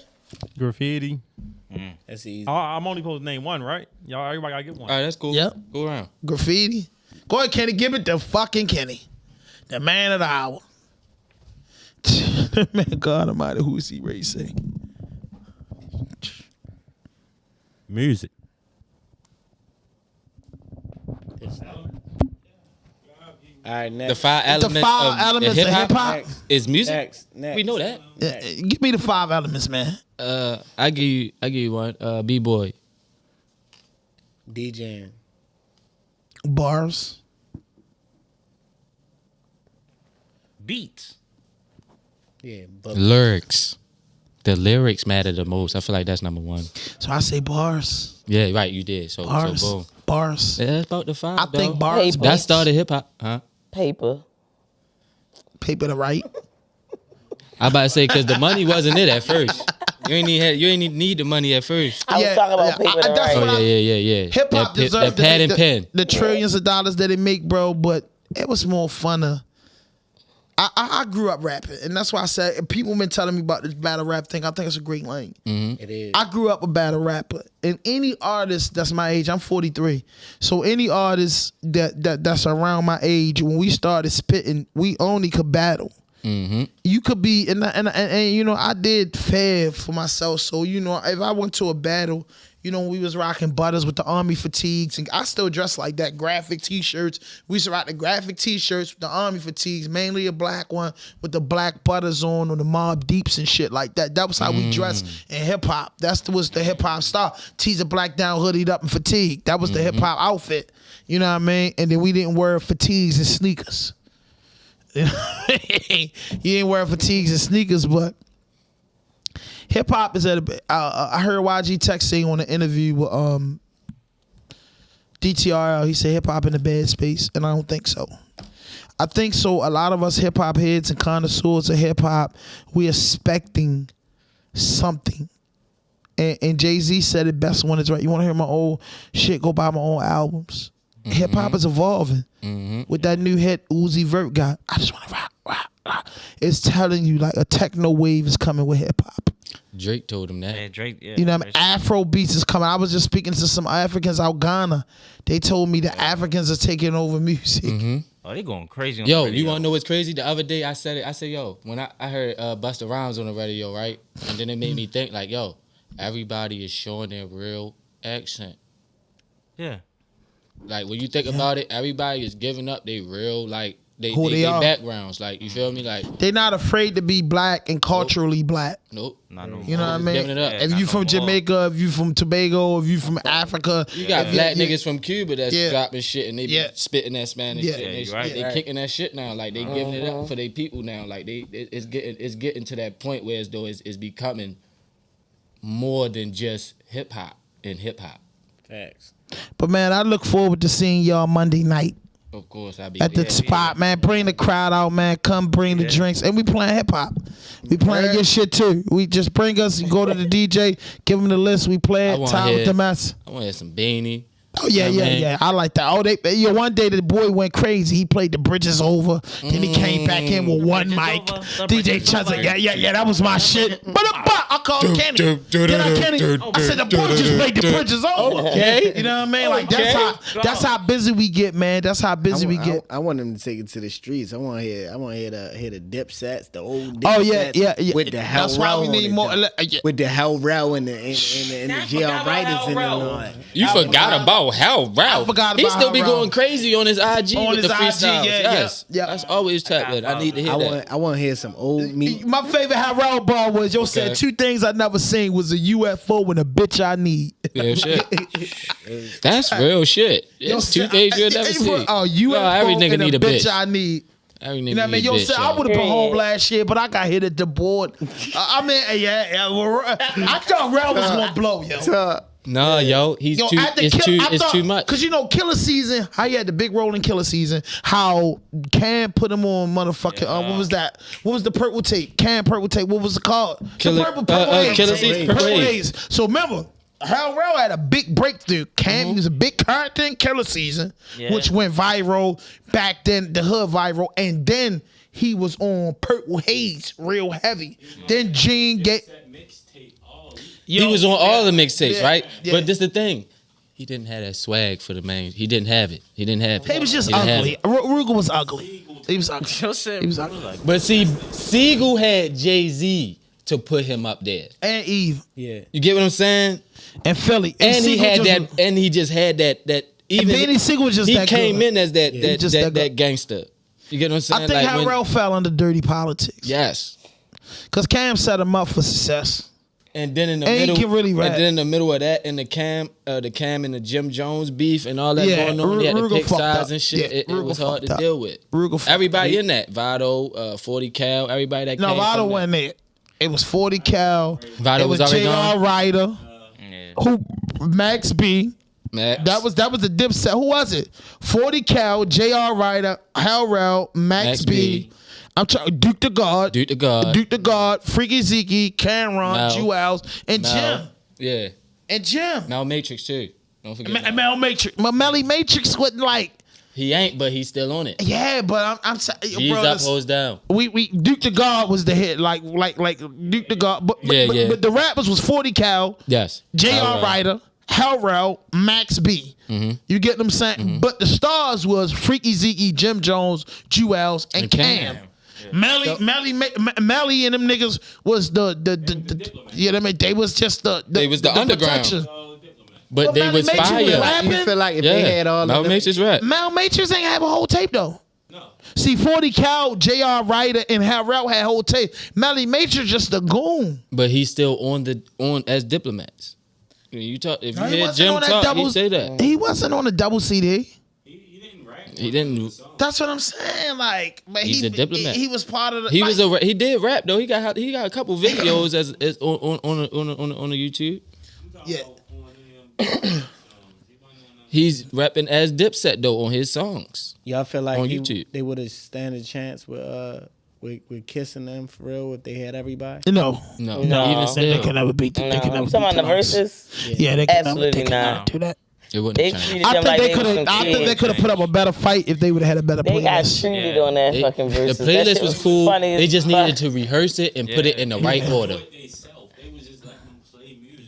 Graffiti. That's easy. I'm only supposed to name one, right? Y'all, everybody gotta get one. All right, that's cool. Yep. Go around. Graffiti. Go ahead, Kenny. Give it to fucking Kenny. The man of the hour. Man, God Almighty, who is he ready to say? Music. All right, next. The 5 elements of hip-hop is music. Next. We know that. Give me the 5 elements, man. I give you one. B-boy. DJing. Bars. Beats. Yeah, but Lyrics. The lyrics matter the most. I feel like that's number 1. So I say bars. Yeah, right. You did. So boom. Bars. Yeah, that's about the 5. I think bars. Paper. That started hip hop, huh? Paper to write. I about to say because the money wasn't it at first. You ain't need the money at first. I was talking about paper to that's write. what Yeah. Hip hop deserves that pad and pen. The trillions of dollars that it make, bro. But it was more funner. I grew up rapping, and that's why I said people been telling me about this battle rap thing. I think it's a great lane. Mm-hmm. it is. I grew up a battle rapper, and any artist that's my age, I'm 43. So any artist that's around my age, when we started spitting, we only could battle. Mm-hmm. You could be, and you know, I did fair for myself. So you know, if I went to a battle, you know, we was rocking butters with the army fatigues, and I still dress like that. Graphic T-shirts. We used to rock the graphic T-shirts with the army fatigues, mainly a black one with the black butters on, or the Mob Deeps and shit like that. That was how we dressed in hip hop. Was the hip hop style. Tees a black down, hoodied up, and fatigue. That was the hip hop outfit. You know what I mean? And then we didn't wear fatigues and sneakers. You ain't wearing fatigues and sneakers, but hip hop is at a. I heard YG Tech say on an interview with DTRL. He said hip hop in a bad space, and I don't think so. I think so. A lot of us hip hop heads and connoisseurs of hip hop, we expecting something. And Jay-Z said it best when it's right. You want to hear my old shit? Go buy my old albums. Mm-hmm. Hip hop is evolving. Mm-hmm. With that new hit Uzi Vert got, I just want to rock. It's telling you like a techno wave is coming with hip hop. Drake told him that. Yeah, Drake. Yeah, you know what I mean? Afro beats is coming. I was just speaking to some Africans out Ghana. They told me the Africans are taking over music. Mm-hmm. Oh, they going crazy on the radio. You want to know what's crazy? The other day I said it. I said, yo, when I heard Busta Rhymes on the radio, right? And then it made me think like, yo, everybody is showing their real accent. Yeah. Like when you think about it, everybody is giving up their real, like who they are. backgrounds. Like, you feel me? Like, they not afraid to be black and culturally black. Nope. Not no more. You know what I mean? Giving it up. If you from Jamaica, if you from Tobago, if you from Africa, you got black niggas from Cuba that's dropping shit and they be spitting that Spanish shit. Yeah, They kicking that shit now. Like, they giving it up for their people now. Like, it's getting to that point where as though it's becoming more than just hip hop and hip hop. Facts. But man, I look forward to seeing y'all Monday night. Of course, I'll be at the spot, man. Bring the crowd out, man. Come bring the drinks, and we playing hip hop. We playing your shit too. We just bring us, go to the DJ, give them the list. We play it. Time with the mess. I want to hear some Beanie. Oh yeah. I like that. Oh, one day the boy went crazy. He played the Bridges Over. Then he came back in with one mic. DJ Chuzza, yeah, that was my shit. But I called Kenny. Then I said the boy just played the Bridges Over. Okay, you know what I mean? Like that's how busy we get, man. That's how busy we get. I want them to take it to the streets. I want to hear the dip sets, the old dip sets. Yeah. With the hell that's why we need more. With the hell row and the GL writers and all. You forgot about Hell Ralph. He still be going crazy on his IG with the freestyles. Yes. That's always tablet. I need to hear that. I want to hear some old meat. My favorite Hell Ralph bar was said 2 things I never seen was a UFO and a bitch I need. Yeah, shit. That's real shit. It's 2 things you'll never see. UFO every nigga and need a a bitch I need. Every nigga you know what I mean? I would have been home last year, but I got hit at the board. I thought Ralph was gonna blow, yo. No, yo, it's too much. Cause Killer Season, how he had the big role in Killer Season, how Cam put him on motherfucking what was that? What was the purple tape? Cam purple tape. What was it called? Killer Season. Purple Haze. So remember, Hal Rell had a big breakthrough. Cam was a big character in Killer Season, which went viral back then, the hood viral, and then he was on Purple Haze real heavy. Then Gene get. He was on all the mixtapes, right? Yeah. But this the thing. He didn't have that swag for the main. He didn't have it. He was just ugly. Ruger was ugly. He was ugly. But see, Siegel had Jay-Z to put him up there. And Eve. Yeah. You get what I'm saying? And Philly. And he had that, and he just had that even Benny Siegel was just he that came good. in as that gangster. You get what I'm saying? I think Hal Rell fell under dirty politics. Yes. Because Cam set him up for success. And then in the middle of that, in the Cam and the Jim Jones beef and all that going on, he had the pick size and shit. It was hard to deal with. Everybody in that, Vado, 40 Cal, everybody that came. No, Vado wasn't there. It was 40 Cal. Vado was already J.R. Ryder, who Max B. That was the Dipset. Who was it? 40 Cal, J.R. Ryder, Hal Rell, Max B. I'm trying Duke the God, Freaky Zeke, Cameron, Jewels, and Jim. Yeah. And Jim. Mel Matrix too. Don't forget. Mel Matrix. Melly Matrix wasn't like. He ain't, but he's still on it. Yeah, but I'm G's up, hoes down. We Duke the God was the hit, like Duke the God. But the rappers was 40 Cal. Yes. J.R. Ryder, Hal Rell, Max B. Mm-hmm. You get what I'm saying? Mm-hmm. But the stars was Freaky Zeke, Jim Jones, Jewels, and Cam. Melly and them niggas was they was just they was the underground. Protection. But they was fire. You feel like if they had all Mel Matrix rap. Mel Matrix ain't have a whole tape though. No. See, 40 Cal, J.R. Ryder, and Hal Rell had whole tape. Melly Matrix just a goon. But he's still on as diplomats. If you hear Jim talk, he say that. He wasn't on a double CD. He didn't. That's what I'm saying. Like, but he's a diplomat. He was part of the. He did rap though. He got a couple videos as on the YouTube. Yeah. He's rapping as Dipset though on his songs. Y'all feel like on YouTube they would have stand a chance with kissing them for real if they had everybody? No. Even still, they can never beat. They can never beat the verses. Yeah, they can absolutely not do that. It wouldn't I think they could have put up a better fight if they would have had a better playlist. They got treated on that fucking verse. The playlist was cool. They just needed to rehearse it and put it in the right order.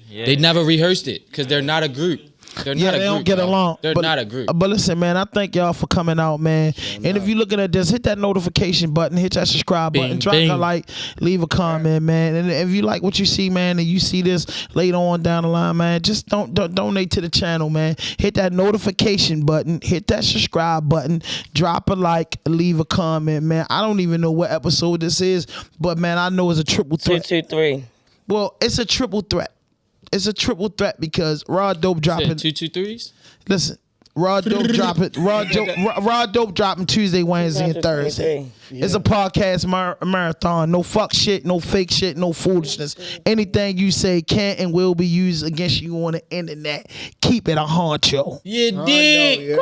They never rehearsed it because they're not a group. They're not they don't get along. They're not a group. But listen, man, I thank y'all for coming out, man. And if you're looking at this, hit that notification button, hit that subscribe button, drop a like, leave a comment, man. And if you like what you see, man, and you see this later on down the line, man, just don't donate to the channel, man. Hit that notification button, hit that subscribe button, drop a like, leave a comment, man. I don't even know what episode this is, but man, I know it's a triple threat. 223. Well, it's a triple threat. It's a triple threat because RawDope dropping 223s. Listen, RawDope dropping RawDope dropping Tuesday, Wednesday, and Thursday. It's a podcast marathon. No fuck shit, no fake shit, no foolishness. Anything you say can and will be used against you on the internet. Keep it a honcho. You dig?